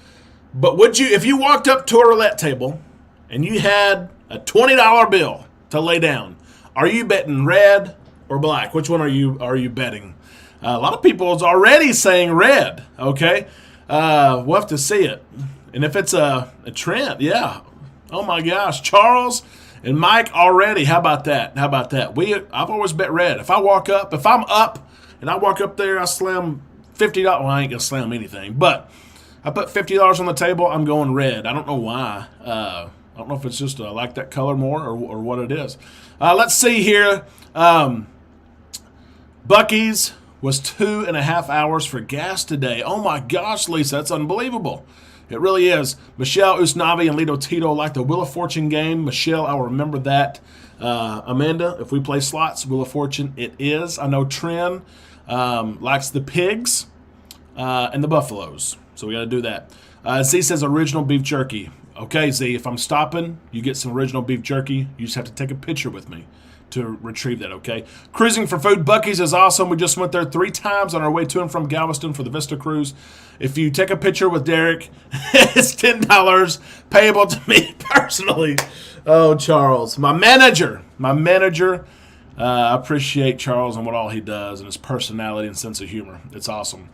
But if you walked up to a roulette table and you had a $20 bill to lay down, are you betting red or black? Which one are you betting? A lot of people is already saying red, okay? We'll have to see it. And if it's a trend, yeah. Oh my gosh, Charles and Mike already. How about that? I've always bet red. If I'm up and I walk up there, I slam $50. Well, I ain't gonna slam anything, but I put $50 on the table. I'm going red. I don't know why. I don't know if it's just I like that color more or what it is. Let's see here. Buc-ee's was 2.5 hours for gas today. Oh my gosh, Lisa, that's unbelievable. It really is. Michelle Usnavi and Lito Tito like the Wheel of Fortune game. Michelle, I'll remember that. Amanda, if we play slots, Wheel of Fortune, it is. I know Trin likes the pigs and the buffaloes. So we got to do that. Z says original beef jerky. Okay, Z, if I'm stopping, you get some original beef jerky. You just have to take a picture with me to retrieve that, okay? Cruising for food. Buc-ee's is awesome. We just went there 3 times on our way to and from Galveston for the Vista Cruise. If you take a picture with Derek, it's $10 payable to me personally. Oh, Charles. My manager. I appreciate Charles and what all he does and his personality and sense of humor. It's awesome.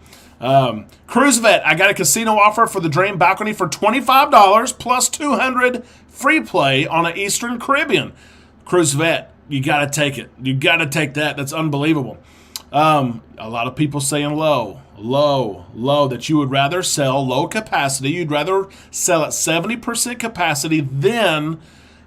Cruise Vet. I got a casino offer for the Dream Balcony for $25 plus $200 free play on an Eastern Caribbean. Cruise Vet. You got to take it. You got to take that. That's unbelievable. A lot of people saying low, that you would rather sell low capacity. You'd rather sell at 70% capacity than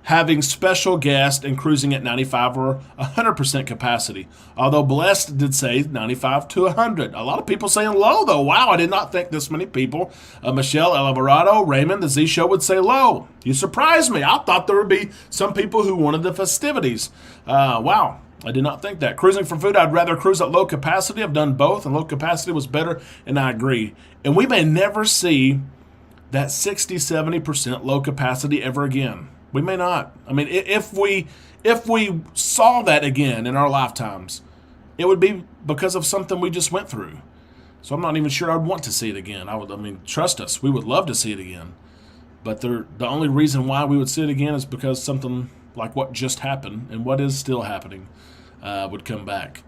having special guests and cruising at 95 or 100% capacity. Although Blessed did say 95 to 100. A lot of people saying low, though. Wow, I did not think this many people. Michelle, Alvarado, Raymond, the Z Show would say low. You surprised me. I thought there would be some people who wanted the festivities. Wow, I did not think that. Cruising for food, I'd rather cruise at low capacity. I've done both, and low capacity was better, and I agree. And we may never see that 60, 70% low capacity ever again. We may not. I mean, if we saw that again in our lifetimes, it would be because of something we just went through. So I'm not even sure I'd want to see it again. Trust us, we would love to see it again. But the only reason why we would see it again is because something like what just happened and what is still happening would come back.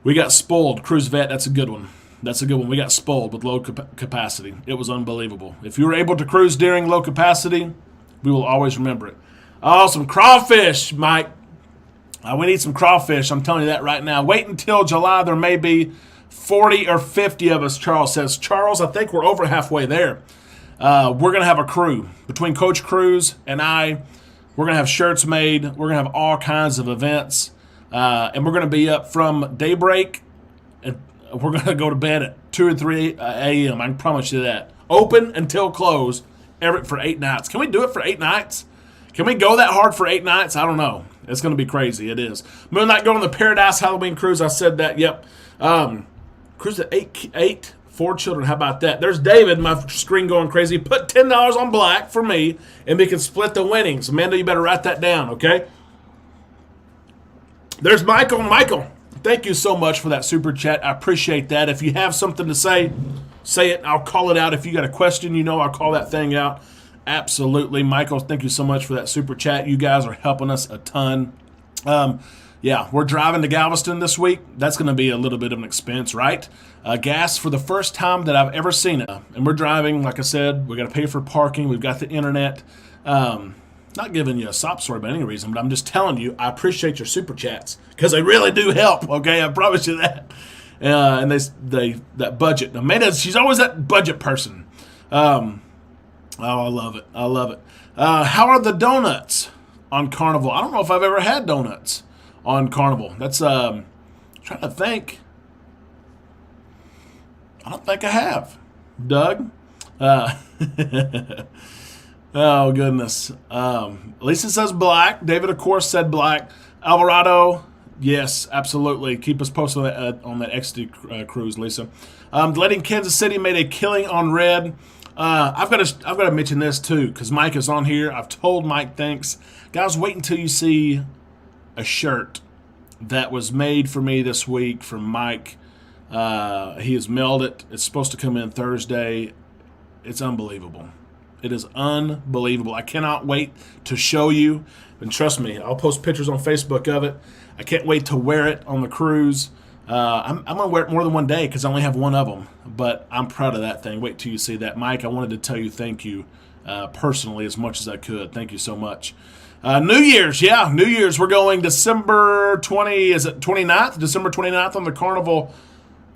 We got spoiled. Cruise Vet, that's a good one. That's a good one. We got spoiled with low capacity. It was unbelievable. If you were able to cruise during low capacity, we will always remember it. Oh, some crawfish, Mike. We need some crawfish. I'm telling you that right now. Wait until July. There may be 40 or 50 of us, Charles says. Charles, I think we're over halfway there. We're going to have a crew. Between Coach Cruz and I, we're going to have shirts made. We're going to have all kinds of events. And we're going to be up from daybreak. And we're going to go to bed at 2 or 3 a.m. I can promise you that. Open until close for 8 nights. Can we do it for 8 nights? Can we go that hard for 8 nights? I don't know. It's going to be crazy. It is. Moonlight going to the Paradise Halloween Cruise. I said that. Yep. Cruise at 8. 4 children. How about that? There's David. My screen going crazy. Put $10 on black for me, and we can split the winnings. Amanda, you better write that down, okay? There's Michael. Michael, thank you so much for that super chat. I appreciate that. If you have something to say it. I'll call it out. If you got a question, I'll call that thing out. Absolutely. Michael, thank you so much for that super chat. You guys are helping us a ton. We're driving to Galveston this week. That's going to be a little bit of an expense, right? Gas for the first time that I've ever seen it. And we're driving, like I said, we got to pay for parking. We've got the internet. Not giving you a sob story by any reason, but I'm just telling you, I appreciate your super chats because they really do help, okay? I promise you that. And that budget. Amanda, she's always that budget person. I love it. I love it. How are the donuts on Carnival? I don't know if I've ever had donuts on Carnival. That's trying to think. I don't think I have. Doug? Oh, goodness. Lisa says black. David, of course, said black. Alvarado, yes, absolutely. Keep us posted on that XD cruise, Lisa. Letting Kansas City made a killing on red. I've got to mention this too because Mike is on here. I've told Mike thanks. Guys, wait until you see a shirt that was made for me this week from Mike. He has mailed it. It's supposed to come in Thursday. It's unbelievable. It is unbelievable. I cannot wait to show you. And trust me, I'll post pictures on Facebook of it. I can't wait to wear it on the cruise. I'm going to wear it more than one day because I only have one of them. But I'm proud of that thing. Wait till you see that. Mike, I wanted to tell you thank you personally as much as I could. Thank you so much. New Year's, yeah. New Year's, we're going December 29th? December 29th on the Carnival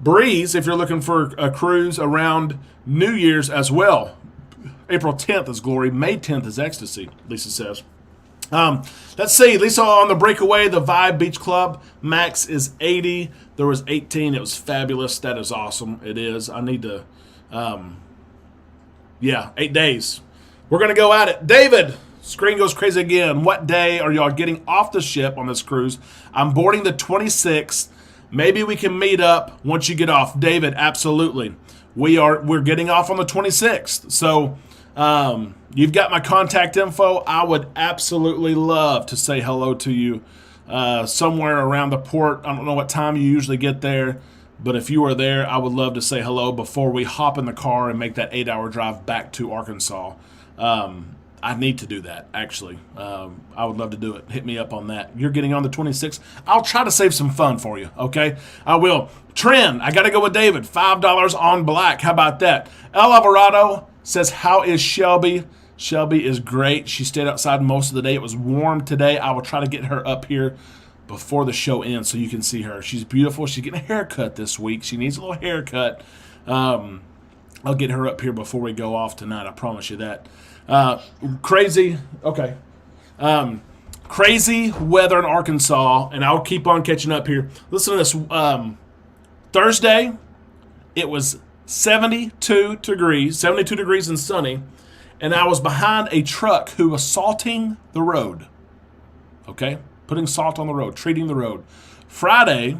Breeze if you're looking for a cruise around New Year's as well. April 10th is Glory. May 10th is Ecstasy, Lisa says. Let's see. Lisa on the breakaway, the Vibe Beach Club. Max is 80. There was 18. It was fabulous. That is awesome. It is. I need to, 8 days. We're going to go at it. David, screen goes crazy again. What day are y'all getting off the ship on this cruise? I'm boarding the 26th. Maybe we can meet up once you get off. David, absolutely. We're getting off on the 26th. So, you've got my contact info. I would absolutely love to say hello to you somewhere around the port. I don't know what time you usually get there, but if you are there, I would love to say hello before we hop in the car and make that 8-hour drive back to Arkansas. I need to do that, actually. I would love to do it. Hit me up on that. You're getting on the 26th. I'll try to save some fun for you, okay? I will. Trend, I got to go with David. $5 on black. How about that? El Alvarado says, how is Shelby? Shelby is great. She stayed outside most of the day. It was warm today. I will try to get her up here before the show ends so you can see her. She's beautiful. She's getting a haircut this week. She needs a little haircut. I'll get her up here before we go off tonight. I promise you that. Crazy. Okay. Crazy weather in Arkansas, and I'll keep on catching up here. Listen to this. Thursday, it was 72 degrees and sunny, and I was behind a truck who was salting the road. Okay? Putting salt on the road, treating the road. Friday,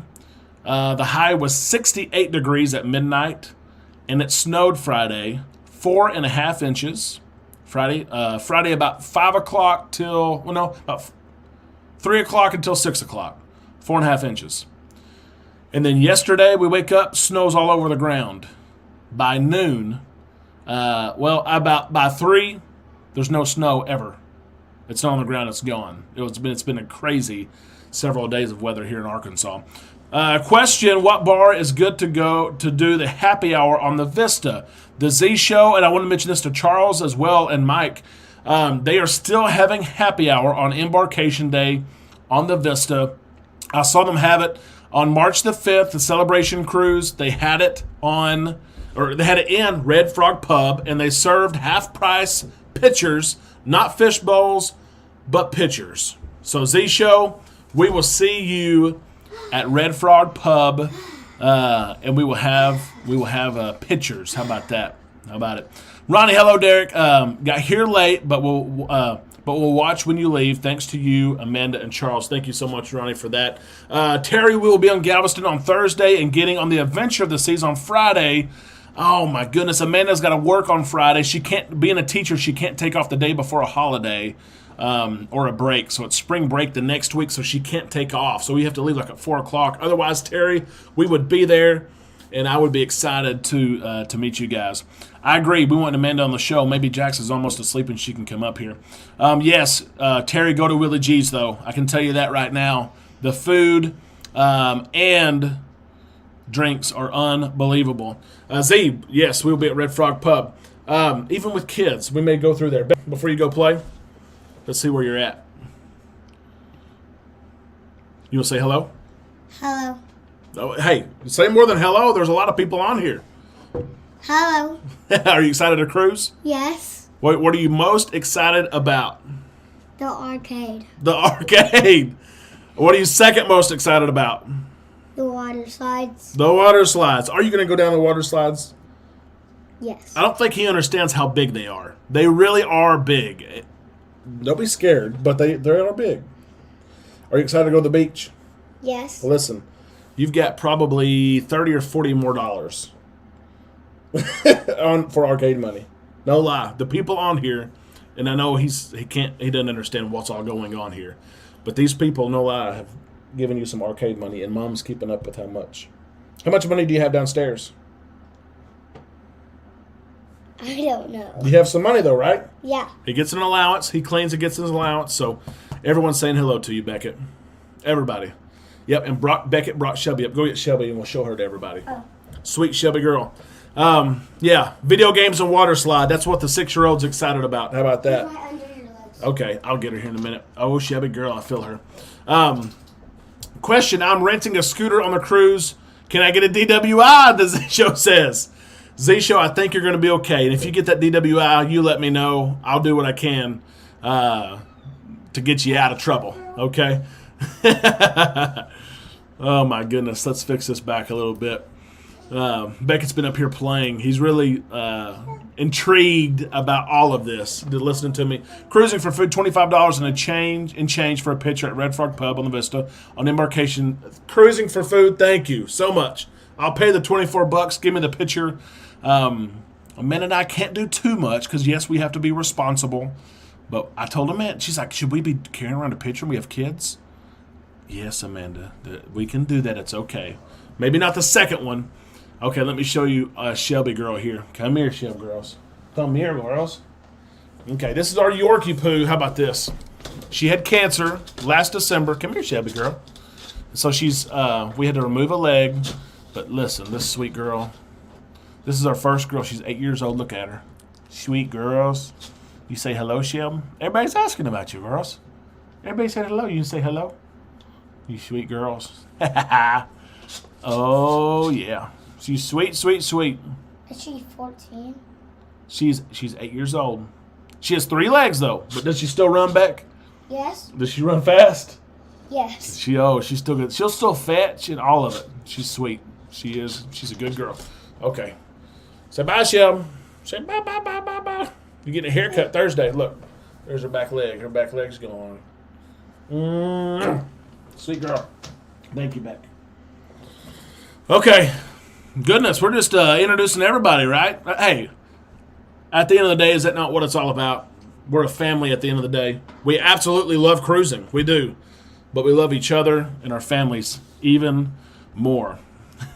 the high was 68 degrees at midnight, and it snowed Friday, 4.5 inches. Friday about 5 o'clock about 3 o'clock until 6 o'clock, 4.5 inches. And then yesterday we wake up, snow's all over the ground. By noon, by 3, there's no snow ever. It's not on the ground, it's gone. It's been a crazy several days of weather here in Arkansas. Question, what bar is good to go to do the happy hour on the Vista? The Z Show, and I want to mention this to Charles as well and Mike, they are still having happy hour on Embarkation Day on the Vista. I saw them have it on March the 5th, the Celebration Cruise. They had it in Red Frog Pub, and they served half-price pitchers, not fish bowls, but pitchers. So Z Show, we will see you at Red Frog Pub, and we will have pitchers. How about that? How about it, Ronnie? Hello, Derek. Got here late, but we'll watch when you leave. Thanks to you, Amanda and Charles. Thank you so much, Ronnie, for that. Terry, we will be on Galveston on Thursday and getting on the Adventure of the Seas on Friday. Oh my goodness, Amanda's got to work on Friday. She can't, being a teacher, she can't take off the day before a holiday. Or a break. So it's spring break the next week, so she can't take off. So we have to leave like at 4 o'clock. Otherwise, Terry, we would be there, and I would be excited to meet you guys. I agree. We want Amanda on the show. Maybe Jax is almost asleep and she can come up here. Yes, Terry, go to Willie G's, though. I can tell you that right now. The food and drinks are unbelievable. Z, yes, we'll be at Red Frog Pub. Even with kids, we may go through there. Before you go play, let's see where you're at. You want to say hello? Hello. Oh, hey, say more than hello. There's a lot of people on here. Hello. Are you excited to cruise? Yes. What are you most excited about? The arcade. The arcade. What are you second most excited about? The water slides. The water slides. Are you going to go down the water slides? Yes. I don't think he understands how big they are. They really are big. Don't be scared, but they are big. Are you excited to go to the beach? Yes. Listen, you've got probably $30 or $40 more dollars for arcade money. No lie. The people on here, and I know he doesn't understand what's all going on here, but these people, no lie, have given you some arcade money, and Mom's keeping up with how much. How much money do you have downstairs? I don't know. You have some money though, right? Yeah. He gets an allowance. He claims he gets his allowance. So everyone's saying hello to you, Beckett. Everybody. Yep, and Beckett brought Shelby up. Go get Shelby and we'll show her to everybody. Oh. Sweet Shelby girl. Yeah, video games and water slide. That's what the 6-year-old's excited about. How about that? Okay, I'll get her here in a minute. Oh, Shelby girl, I feel her. Question, I'm renting a scooter on the cruise. Can I get a DWI? The Z Show says. Z Show, I think you're going to be okay. And if you get that DWI, you let me know. I'll do what I can to get you out of trouble. Okay? Oh, my goodness. Let's fix this back a little bit. Beckett's been up here playing. He's really intrigued about all of this. Listening to me. Cruising for food, $25 and change for a pitcher at Red Frog Pub on the Vista on Embarkation. Cruising for food, thank you so much. I'll pay the $24. Give me the pitcher. Amanda and I can't do too much because, yes, we have to be responsible. But I told Amanda, she's like, should we be carrying around a pitcher when we have kids? Yes, Amanda, we can do that. It's okay. Maybe not the second one. Okay, let me show you Shelby girl here. Come here, Shelby girls. Come here, girls. Okay, this is our Yorkie poo. How about this? She had cancer last December. Come here, Shelby girl. So she's, we had to remove a leg. But listen, this sweet girl, this is our first girl. She's 8 years old. Look at her. Sweet girls. You say hello, Shelby? Everybody's asking about you, girls. Everybody said hello. You say hello? You sweet girls. Oh, yeah. She's sweet, sweet, sweet. Is she 14? She's 8 years old. She has 3 legs, though. But does she still run back? Yes. Does she run fast? Yes. She's still good. She'll still fetch and all of it. She's sweet. She is. She's a good girl. Okay. Say bye, Shelby. Say bye, bye, bye, bye, bye. You get a haircut Thursday. Look. There's her back leg. Her back leg's going. Sweet girl. Thank you, Beck. Okay. Goodness, we're just introducing everybody, right? Hey, at the end of the day, is that not what it's all about? We're a family at the end of the day. We absolutely love cruising. We do. But we love each other and our families even more.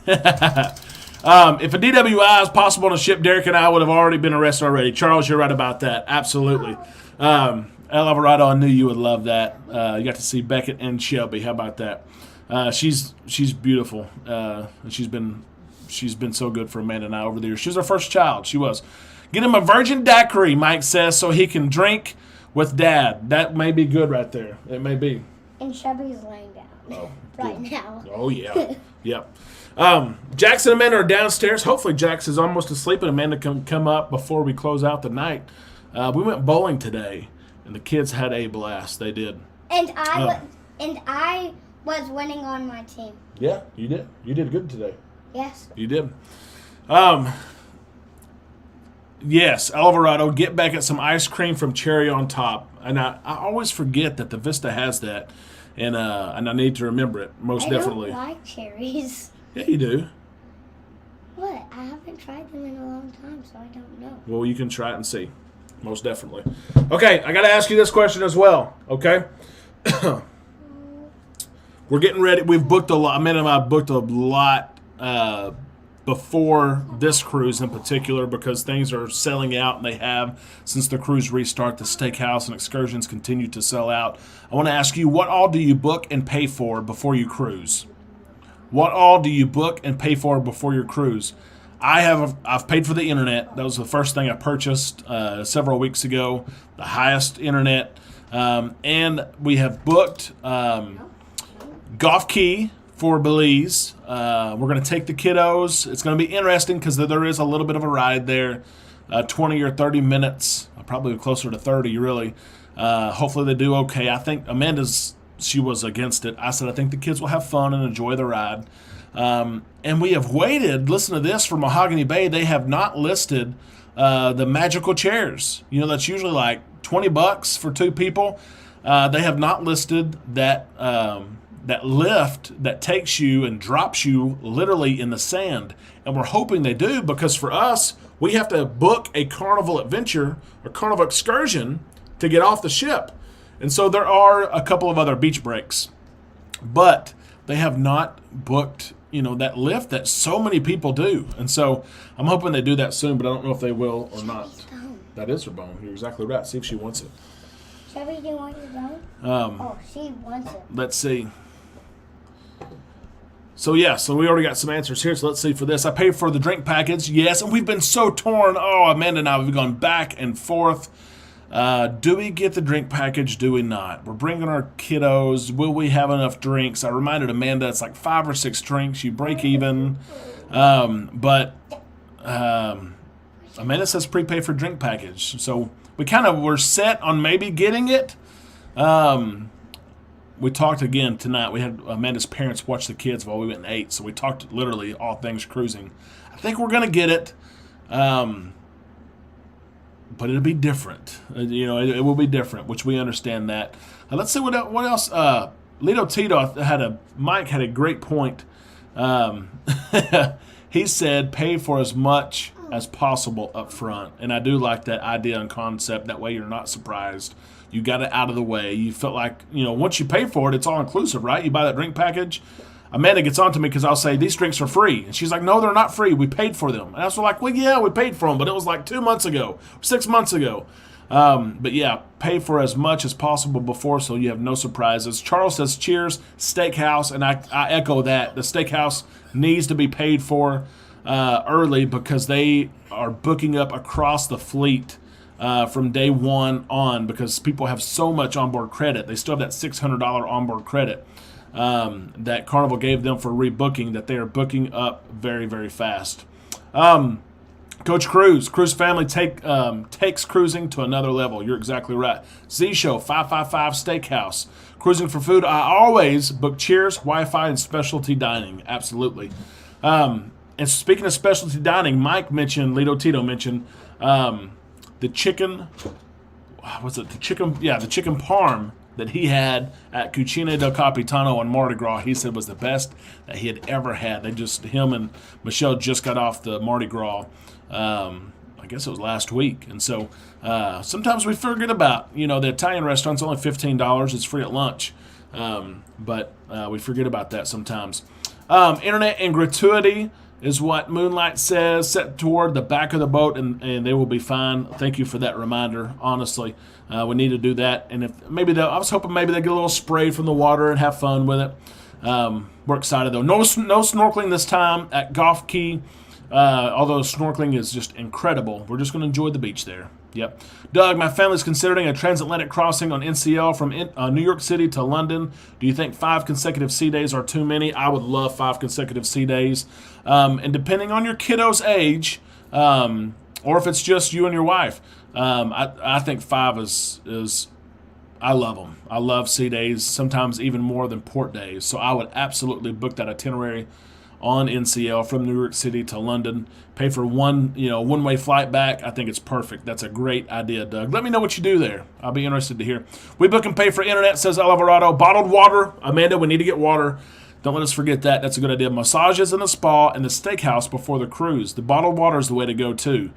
If a DWI is possible on a ship, Derek and I would have already been arrested already. Charles, you're right about that. Absolutely. El Alvarado, I knew you would love that. You got to see Beckett and Shelby. How about that? She's beautiful. And she's been so good for Amanda and I over the years. She was our first child. She was. Get him a virgin daiquiri, Mike says, so he can drink with Dad. That may be good right there. It may be. And Shelby's laying down right now. Oh, yeah. Yep. Jackson and Amanda are downstairs. Hopefully Jax is almost asleep and Amanda can come up before we close out the night. We went bowling today, and the kids had a blast. They did. And I was winning on my team. Yeah, you did. You did good today. Yes. You did. Yes, Alvarado, get back at some ice cream from Cherry on Top. And I always forget that the Vista has that, and I need to remember it, most definitely. I don't like cherries. Yeah, you do. What? I haven't tried them in a long time, so I don't know. Well, you can try it and see. Most definitely. Okay, I got to ask you this question as well, okay? We're getting ready. We've booked a lot. Amanda and I booked a lot before this cruise in particular because things are selling out, and they have since the cruise restart. The steakhouse and excursions continue to sell out. I want to ask you, what all do you book and pay for before you cruise? What all do you book and pay for before your cruise? I've paid for the internet. That was the first thing I purchased several weeks ago, the highest internet. And we have booked Golf Key for Belize. We're going to take the kiddos. It's going to be interesting because there is a little bit of a ride there, 20 or 30 minutes, probably closer to 30 really. Hopefully they do okay. I think she was against it. I said I think the kids will have fun and enjoy the ride. And we have waited, listen to this, for Mahogany Bay. They have not listed the magical chairs. You know, that's usually like $20 for two people. They have not listed that lift that takes you and drops you literally in the sand. And we're hoping they do, because for us, we have to book a Carnival adventure or Carnival excursion to get off the ship. And so there are a couple of other beach breaks. But they have not booked, that lift that so many people do. And so I'm hoping they do that soon, but I don't know if they will or not. That is her bone. You're exactly right. See if she wants it. Shelby, do you want your bone? She wants it. Let's see. So we already got some answers here. So let's see for this. I paid for the drink package. Yes, and we've been so torn. Oh, Amanda and I have gone back and forth. Do we get the drink package? Do we not? We're bringing our kiddos. Will we have enough drinks? I reminded Amanda it's like 5 or 6 drinks. You break even. But Amanda says prepay for drink package. So we kind of were set on maybe getting it. We talked again tonight. We had Amanda's parents watch the kids while we went and ate. So we talked literally all things cruising. I think we're going to get it. But it'll be different. It will be different, which we understand that. Let's see what else. Lito Tito Mike had a great point. He said pay for as much as possible up front. And I do like that idea and concept. That way you're not surprised. You got it out of the way. You felt like, once you pay for it, it's all inclusive, right? You buy that drink package. Amanda gets on to me because I'll say, these drinks are free. And she's like, no, they're not free. We paid for them. And I was like, well, yeah, we paid for them, but it was like 2 months ago, 6 months ago. But yeah, pay for as much as possible before so you have no surprises. Charles says, cheers, steakhouse. And I echo that. The steakhouse needs to be paid for early because they are booking up across the fleet from day one on because people have so much onboard credit. They still have that $600 onboard credit. That Carnival gave them for rebooking, that they are booking up very, very fast. Coach Cruise family takes cruising to another level. You're exactly right. Z-Show, 555 Steakhouse. Cruising for food, I always book Cheers, Wi-Fi, and specialty dining. Absolutely. And speaking of specialty dining, Lito Tito mentioned the chicken, the chicken parm that he had at Cucina del Capitano on Mardi Gras. He said was the best that he had ever had. Him and Michelle just got off the Mardi Gras. I guess it was last week. And so sometimes we forget about, the Italian restaurant's only $15. It's free at lunch. But we forget about that sometimes. Internet and gratuity is what Moonlight says, set toward the back of the boat, and they will be fine. Thank you for that reminder, honestly. We need to do that. And I was hoping maybe they get a little spray from the water and have fun with it. We're excited, though. No snorkeling this time at Golf Key, although snorkeling is just incredible. We're just going to enjoy the beach there. Yep. Doug, my family's considering a transatlantic crossing on NCL from New York City to London. Do you think 5 consecutive sea days are too many? I would love 5 consecutive sea days. And depending on your kiddo's age, or if it's just you and your wife, I think 5 is I love them. I love sea days, sometimes even more than port days. So I would absolutely book that itinerary on NCL from New York City to London. Pay for one-way flight back. I think it's perfect. That's a great idea, Doug. Let me know what you do there. I'll be interested to hear. We book and pay for internet, says Alvarado. Bottled water. Amanda, we need to get water. Don't let us forget that. That's a good idea. Massages in the spa and the steakhouse before the cruise. The bottled water is the way to go, too.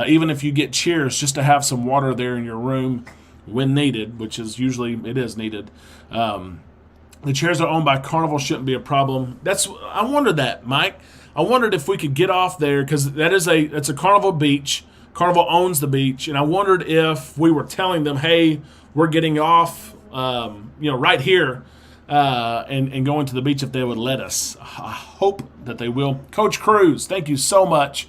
Even if you get Cheers, just to have some water there in your room when needed, which is usually it is needed. The chairs are owned by Carnival, shouldn't be a problem. I wondered that, Mike. I wondered if we could get off there because it's a Carnival beach. Carnival owns the beach, and I wondered if we were telling them, hey, we're getting off, right here, and going to the beach if they would let us. I hope that they will. Coach Cruz, thank you so much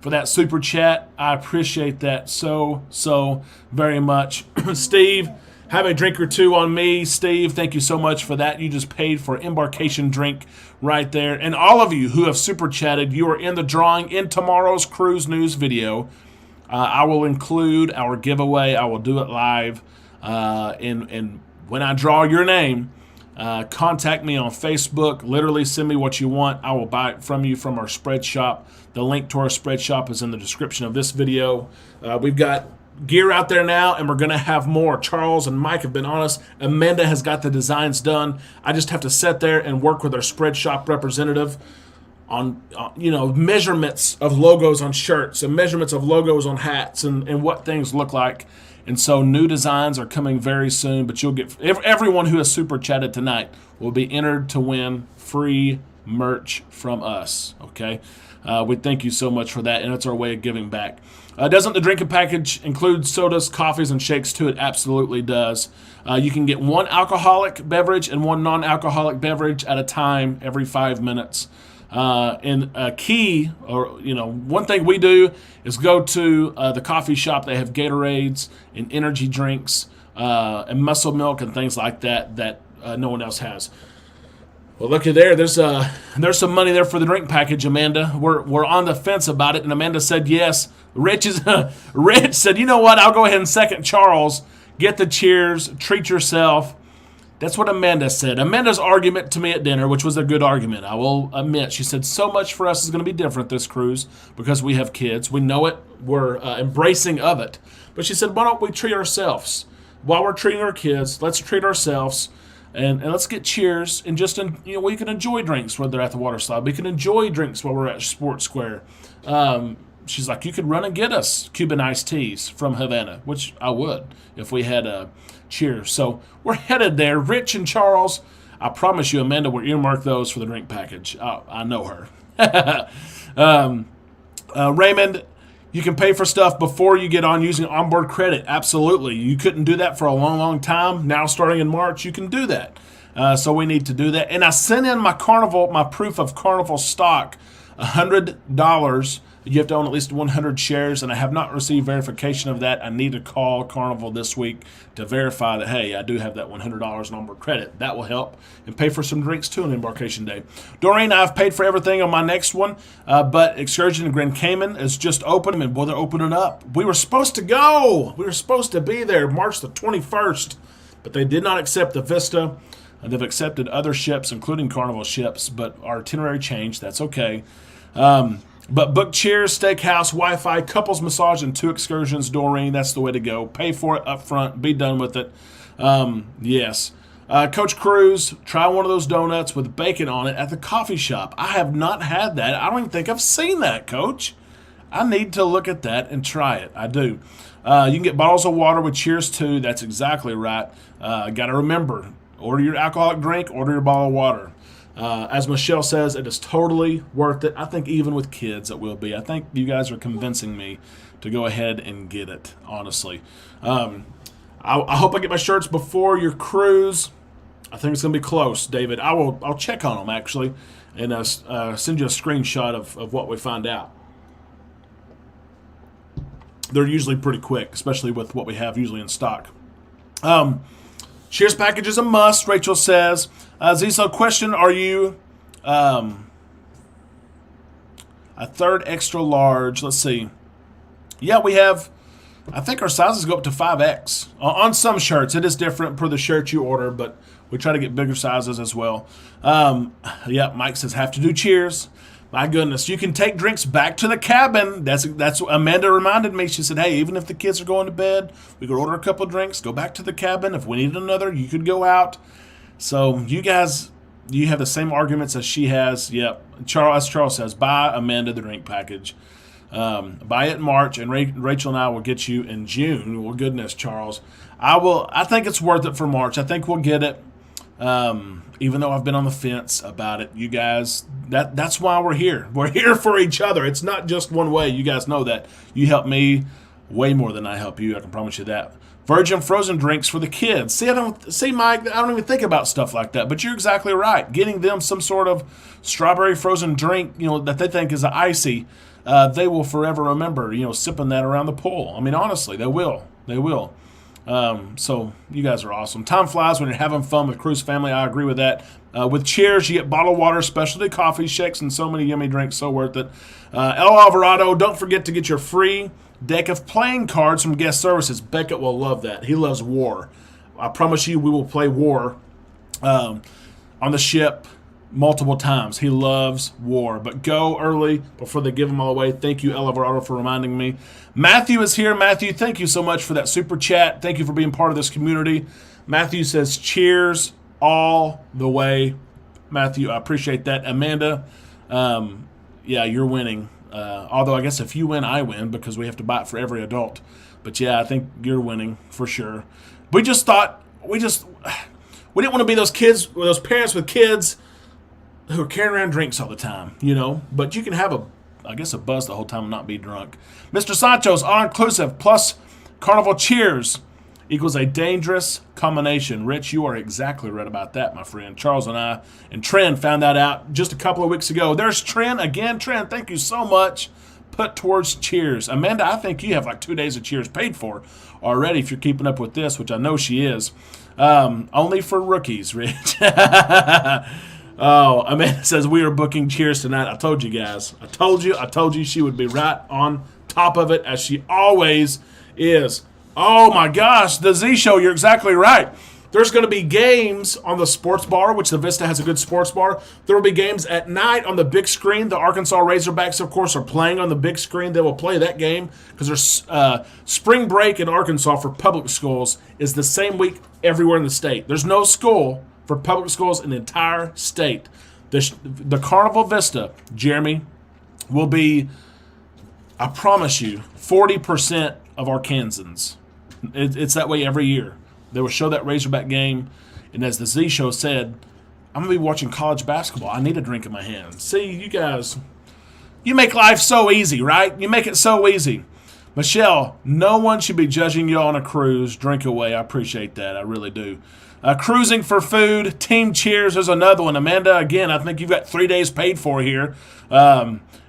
for that super chat. I appreciate that so very much. Steve, have a drink or two on me. Steve, thank you so much for that. You just paid for embarkation drink right there. And all of you who have super chatted, you are in the drawing in tomorrow's cruise news video. I will include our giveaway. I will do it live. And when I draw your name, contact me on Facebook. Literally send me what you want. I will buy it from you from our spread shop. The link to our spread shop is in the description of this video. We've got gear out there now, and we're going to have more. Charles and Mike have been on us. Amanda has got the designs done. I just have to sit there and work with our spread shop representative on measurements of logos on shirts and measurements of logos on hats and what things look like. And so new designs are coming very soon, but you'll get everyone who has super chatted tonight will be entered to win free merch from us. Okay, we thank you so much for that, and it's our way of giving back. Doesn't the drinking package include sodas, coffees, and shakes too? It absolutely does. You can get one alcoholic beverage and one non-alcoholic beverage at a time every 5 minutes. And a key, one thing we do is go to the coffee shop. They have Gatorades and energy drinks and muscle milk and things like that no one else has. Well, looky there. There's some money there for the drink package, Amanda. We're on the fence about it, and Amanda said yes. Rich said, you know what? I'll go ahead and second Charles. Get the Cheers. Treat yourself. That's what Amanda said. Amanda's argument to me at dinner, which was a good argument, I will admit. She said, so much for us is going to be different this cruise because we have kids. We know it. We're embracing of it. But she said, why don't we treat ourselves? While we're treating our kids, let's treat ourselves and let's get Cheers. And just, we can enjoy drinks when they're at the water slide. We can enjoy drinks while we're at Sports Square. She's like, you could run and get us Cuban iced teas from Havana, which I would if we had a Cheers. So we're headed there. Rich and Charles, I promise you, Amanda, we'll earmark those for the drink package. I know her. Raymond, you can pay for stuff before you get on using onboard credit. Absolutely. You couldn't do that for a long, long time. Now, starting in March, you can do that. So we need to do that. And I sent in my proof of Carnival stock, $100. You have to own at least 100 shares, and I have not received verification of that. I need to call Carnival this week to verify that, hey, I do have that $100 in onboard credit. That will help, and pay for some drinks, too, on embarkation day. Doreen, I've paid for everything on my next one, but Excursion in Grand Cayman is just open, and they're opening up. We were supposed to go. We were supposed to be there March the 21st, but they did not accept the Vista. They've accepted other ships, including Carnival ships, but our itinerary changed. That's okay. But book Cheers, Steakhouse, Wi-Fi, couples massage, and 2 excursions, Doreen. That's the way to go. Pay for it up front. Be done with it. Yes. Coach Cruz, try one of those donuts with bacon on it at the coffee shop. I have not had that. I don't even think I've seen that, Coach. I need to look at that and try it. I do. You can get bottles of water with Cheers, too. That's exactly right. Got to remember, order your alcoholic drink, order your bottle of water. As Michelle says, it is totally worth it. I think even with kids it will be. I think you guys are convincing me to go ahead and get it, honestly. I hope I get my shirts before your cruise. I think it's going to be close, David. I'll check on them, actually, and send you a screenshot of what we find out. They're usually pretty quick, especially with what we have usually in stock. Cheers package is a must, Rachel says. Ziso, question, are you a third extra large? Let's see. Yeah, we have, I think our sizes go up to 5X. On some shirts, it is different per the shirt you order, but we try to get bigger sizes as well. Yeah, Mike says, have to do cheers. My goodness, you can take drinks back to the cabin. That's what Amanda reminded me. She said, hey, even if the kids are going to bed, we could order a couple of drinks, go back to the cabin. If we need another, you could go out. So you guys, you have the same arguments as she has. Yep. As Charles says, buy Amanda the drink package. Buy it in March, and Rachel and I will get you in June. Well, goodness, Charles. I think it's worth it for March. I think we'll get it. Even though I've been on the fence about it, you guys, that's why we're here. We're here for each other. It's not just one way. You guys know that. You help me way more than I help you. I can promise you that. Virgin frozen drinks for the kids. See, Mike, I don't even think about stuff like that. But you're exactly right. Getting them some sort of strawberry frozen drink, that they think is icy, they will forever remember, sipping that around the pool. I mean, honestly, they will. They will. So you guys are awesome. Time flies when you're having fun with Cruise Family. I agree with that. With Cheers, you get bottled water, specialty coffee, shakes, and so many yummy drinks. So worth it. El Alvarado, don't forget to get your free deck of playing cards from Guest Services. Beckett will love that. He loves War. I promise you we will play War on the ship multiple times. He loves War. But go early before they give them all away. Thank you, El Alvarado, for reminding me. Matthew is here. Matthew, thank you so much for that super chat. Thank you for being part of this community. Matthew says, cheers all the way. Matthew, I appreciate that. Amanda, yeah, you're winning. Although I guess if you win, I win because we have to buy it for every adult. But yeah, I think you're winning for sure. We just thought, we didn't want to be those kids, those parents with kids who are carrying around drinks all the time, But you can have a buzz the whole time and not be drunk. Mr. Sancho's all-inclusive plus Carnival Cheers equals a dangerous combination. Rich, you are exactly right about that, my friend. Charles and I and Trent found that out just a couple of weeks ago. There's Trent again. Trent, thank you so much. Put towards Cheers. Amanda, I think you have like 2 days of Cheers paid for already if you're keeping up with this, which I know she is. Only for rookies, Rich. Oh, Amanda says we are booking Cheers tonight. I told you guys. I told you she would be right on top of it, as she always is. Oh my gosh, the Z Show, you're exactly right. There's going to be games on the sports bar, which the Vista has a good sports bar. There will be games at night on the big screen. The Arkansas Razorbacks, of course, are playing on the big screen. They will play that game because there's spring break in Arkansas for public schools is the same week everywhere in the state. There's no school for public schools in the entire state. The Carnival Vista, Jeremy, will be, I promise you, 40% of Arkansans. It's that way every year. They will show that Razorback game, and as the Z Show said, I'm going to be watching college basketball. I need a drink in my hand. See, you guys, you make life so easy, right? You make it so easy. Michelle, no one should be judging you on a cruise. Drink away. I appreciate that. I really do. Cruising for food. Team Cheers is another one. Amanda, again, I think you've got 3 days paid for here.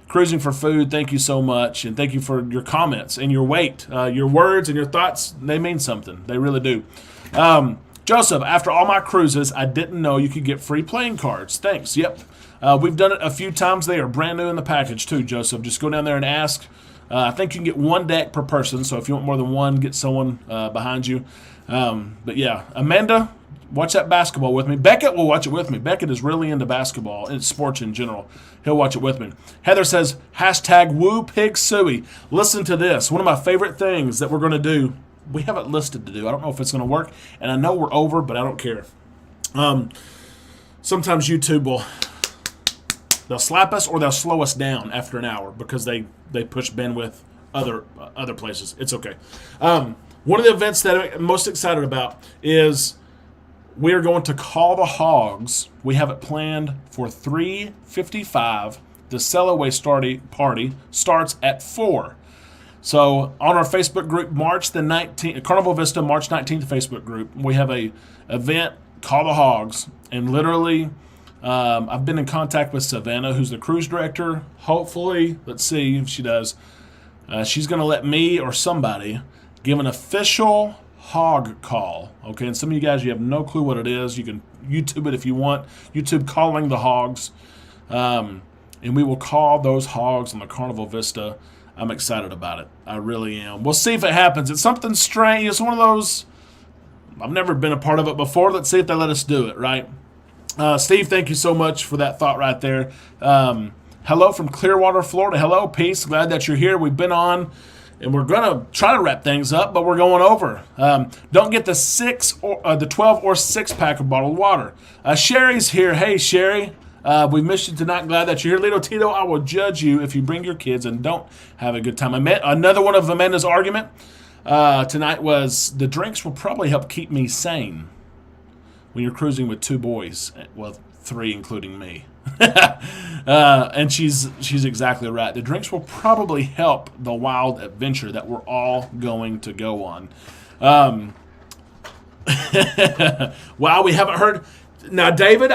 Cruising for food, thank you so much. And thank you for your comments and your weight. Your words and your thoughts, they mean something. They really do. Joseph, after all my cruises, I didn't know you could get free playing cards. Thanks. Yep. We've done it a few times. They are brand new in the package too, Joseph. Just go down there and ask. I think you can get one deck per person, so if you want more than one, get someone behind you. But yeah, Amanda, watch that basketball with me. Beckett will watch it with me. Beckett is really into basketball and sports in general. He'll watch it with me. Heather says, #WooPigSuey. Listen to this. One of my favorite things that we're going to do, we have it listed to do. I don't know if it's going to work, and I know we're over, but I don't care. Sometimes YouTube they'll slap us or they'll slow us down after an hour because they push bandwidth other places. It's okay. One of the events that I'm most excited about is we are going to Call the Hogs. We have it planned for 3:55. The sell-away party starts at 4. So on our Facebook group, March the 19th, Carnival Vista, March 19th Facebook group, we have a event call the hogs. And literally, I've been in contact with Savannah, who's the cruise director. Hopefully, let's see if she does. She's going to let me or somebody give an official hog call. Okay, and some of you guys, you have no clue what it is. You can YouTube it if you want. YouTube calling the hogs. And we will call those hogs on the Carnival Vista. I'm excited about it. I really am. We'll see if it happens. It's something strange. It's one of those, I've never been a part of it before. Let's see if they let us do it, right? Steve, thank you so much for that thought right there. Hello from Clearwater, Florida. Hello, peace. Glad that you're here. We've been on, and we're going to try to wrap things up, but we're going over. Don't get the 12 or 6 pack of bottled water. Sherry's here. Hey, Sherry. We missed you tonight. Glad that you're here. Lito Tito, I will judge you if you bring your kids and don't have a good time. Another one of Amanda's argument tonight was the drinks will probably help keep me sane when you're cruising with 2 boys. Well, 3 including me. And she's exactly right. The drinks will probably help the wild adventure that we're all going to go on. Wow, we haven't heard. Now, David,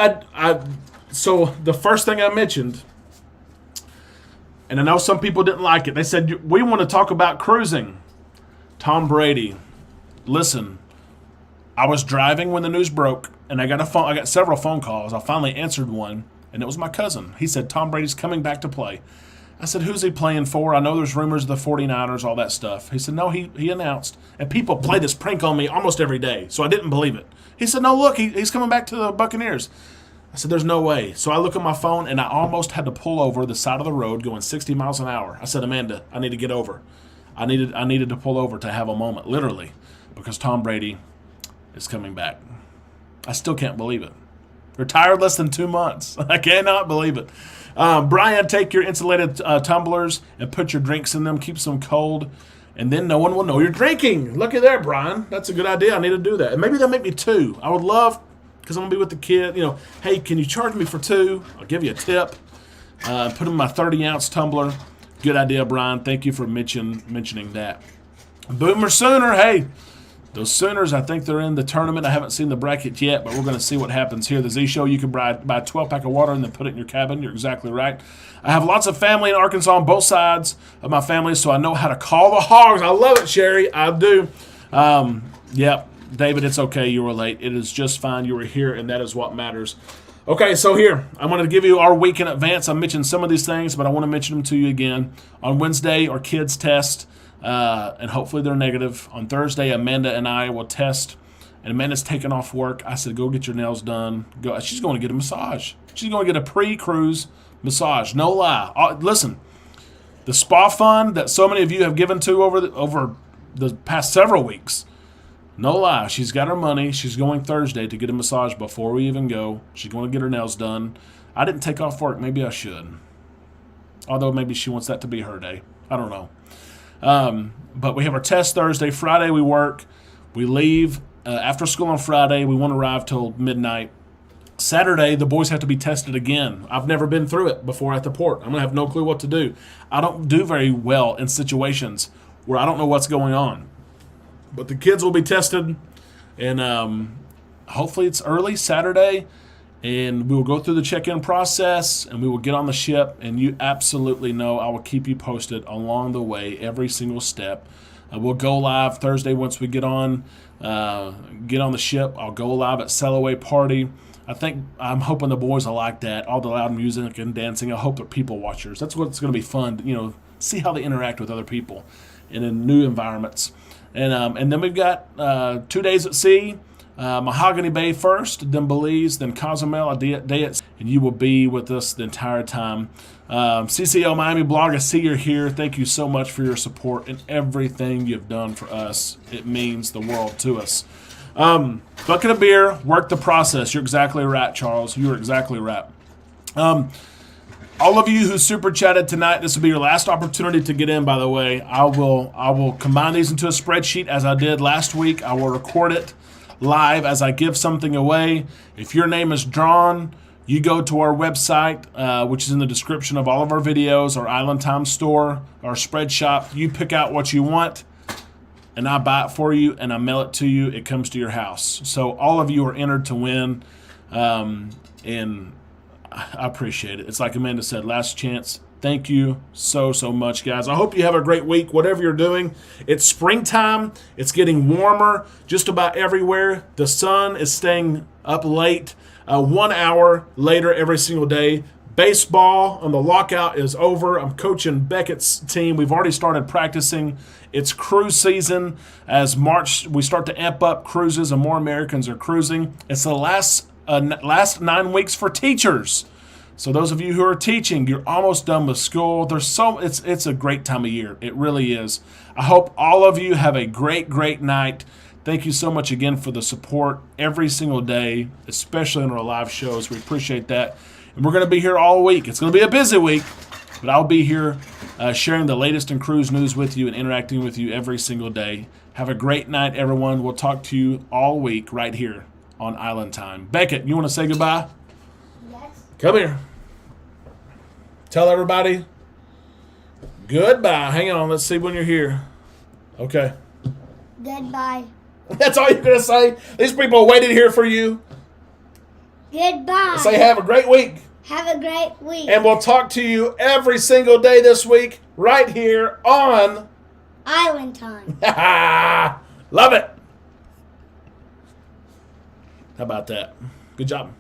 so the first thing I mentioned, and I know some people didn't like it. They said, we want to talk about cruising. Tom Brady, listen, I was driving when the news broke, and I got several phone calls. I finally answered one, and it was my cousin. He said, Tom Brady's coming back to play. I said, who's he playing for? I know there's rumors of the 49ers, all that stuff. He said, no, he announced. And people play this prank on me almost every day, so I didn't believe it. He said, no, look, he's coming back to the Buccaneers. I said, there's no way. So I look at my phone, and I almost had to pull over the side of the road going 60 miles an hour. I said, Amanda, I need to get over. I needed to pull over to have a moment, literally, because Tom Brady is coming back. I still can't believe it. Retired less than 2 months. I cannot believe it. Brian, take your insulated tumblers and put your drinks in them. Keeps them cold, and then no one will know you're drinking. Look at there, Brian. That's a good idea. I need to do that. And maybe they'll make me 2. I would love, because I'm going to be with the kid. Hey, can you charge me for 2? I'll give you a tip. Put them in my 30-ounce tumbler. Good idea, Brian. Thank you for mentioning that. Boomer Sooner, hey. Those Sooners, I think they're in the tournament. I haven't seen the bracket yet, but we're going to see what happens here. The Z Show, you can buy a 12-pack of water and then put it in your cabin. You're exactly right. I have lots of family in Arkansas on both sides of my family, so I know how to call the hogs. I love it, Sherry. I do. Yep, David, it's okay. You were late. It is just fine. You were here, and that is what matters. Okay, so here, I'm going to give you our week in advance. I mentioned some of these things, but I want to mention them to you again. On Wednesday, our kids test. And hopefully they're negative. On Thursday, Amanda and I will test. And Amanda's taking off work. I said, go get your nails done. She's going to get a massage. She's going to get a pre-cruise massage. No lie. Listen, the spa fund that so many of you have given to over the past several weeks, no lie. She's got her money. She's going Thursday to get a massage before we even go. She's going to get her nails done. I didn't take off work. Maybe I should. Although maybe she wants that to be her day. I don't know. But we have our test Thursday. Friday we work. We leave after school on Friday. We won't arrive till midnight. Saturday, the boys have to be tested again. I've never been through it before at the port. I'm going to have no clue what to do. I don't do very well in situations where I don't know what's going on. But the kids will be tested, and hopefully it's early Saturday, and we will go through the check-in process, and we will get on the ship, and you absolutely know I will keep you posted along the way, every single step. We'll go live Thursday once we get on the ship. I'll go live at Sail Away Party. I'm hoping the boys will like that, all the loud music and dancing. I hope they're people watchers. That's what's going to be fun, see how they interact with other people and in new environments. And then we've got 2 days at sea. Mahogany Bay first, then Belize, then Cozumel, a day at sea, and you will be with us the entire time. CCL Miami blog, I see you're here. Thank you so much for your support and everything you've done for us. It means the world to us. Bucket of beer, work the process. You're exactly right, Charles. You're exactly right. All of you who super chatted tonight, this will be your last opportunity to get in, by the way. I will combine these into a spreadsheet as I did last week. I will record it live as I give something away. If your name is drawn, you go to our website, which is in the description of all of our videos, our Island Time store, our spread shop. You pick out what you want, and I buy it for you, and I mail it to you. It comes to your house. So all of you are entered to win, and I appreciate it. It's like Amanda said, last chance. Thank you so much, guys. I hope you have a great week, whatever you're doing. It's springtime. It's getting warmer just about everywhere. The sun is staying up late, 1 hour later every single day. Baseball on the lockout is over. I'm coaching Beckett's team. We've already started practicing. It's cruise season. As March, we start to amp up cruises and more Americans are cruising. It's the last 9 weeks for teachers. So those of you who are teaching, you're almost done with school. It's a great time of year. It really is. I hope all of you have a great night. Thank you so much again for the support every single day, especially in our live shows. We appreciate that. And we're going to be here all week. It's going to be a busy week, but I'll be here sharing the latest in cruise news with you and interacting with you every single day. Have a great night, everyone. We'll talk to you all week right here on Island Time. Beckett, you want to say goodbye? Yes. Come here. Tell everybody goodbye. Hang on. Let's see when you're here. Okay. Goodbye. That's all you're going to say? These people waited here for you. Goodbye. Say have a great week. Have a great week. And we'll talk to you every single day this week right here on Island Time. Love it. How about that? Good job.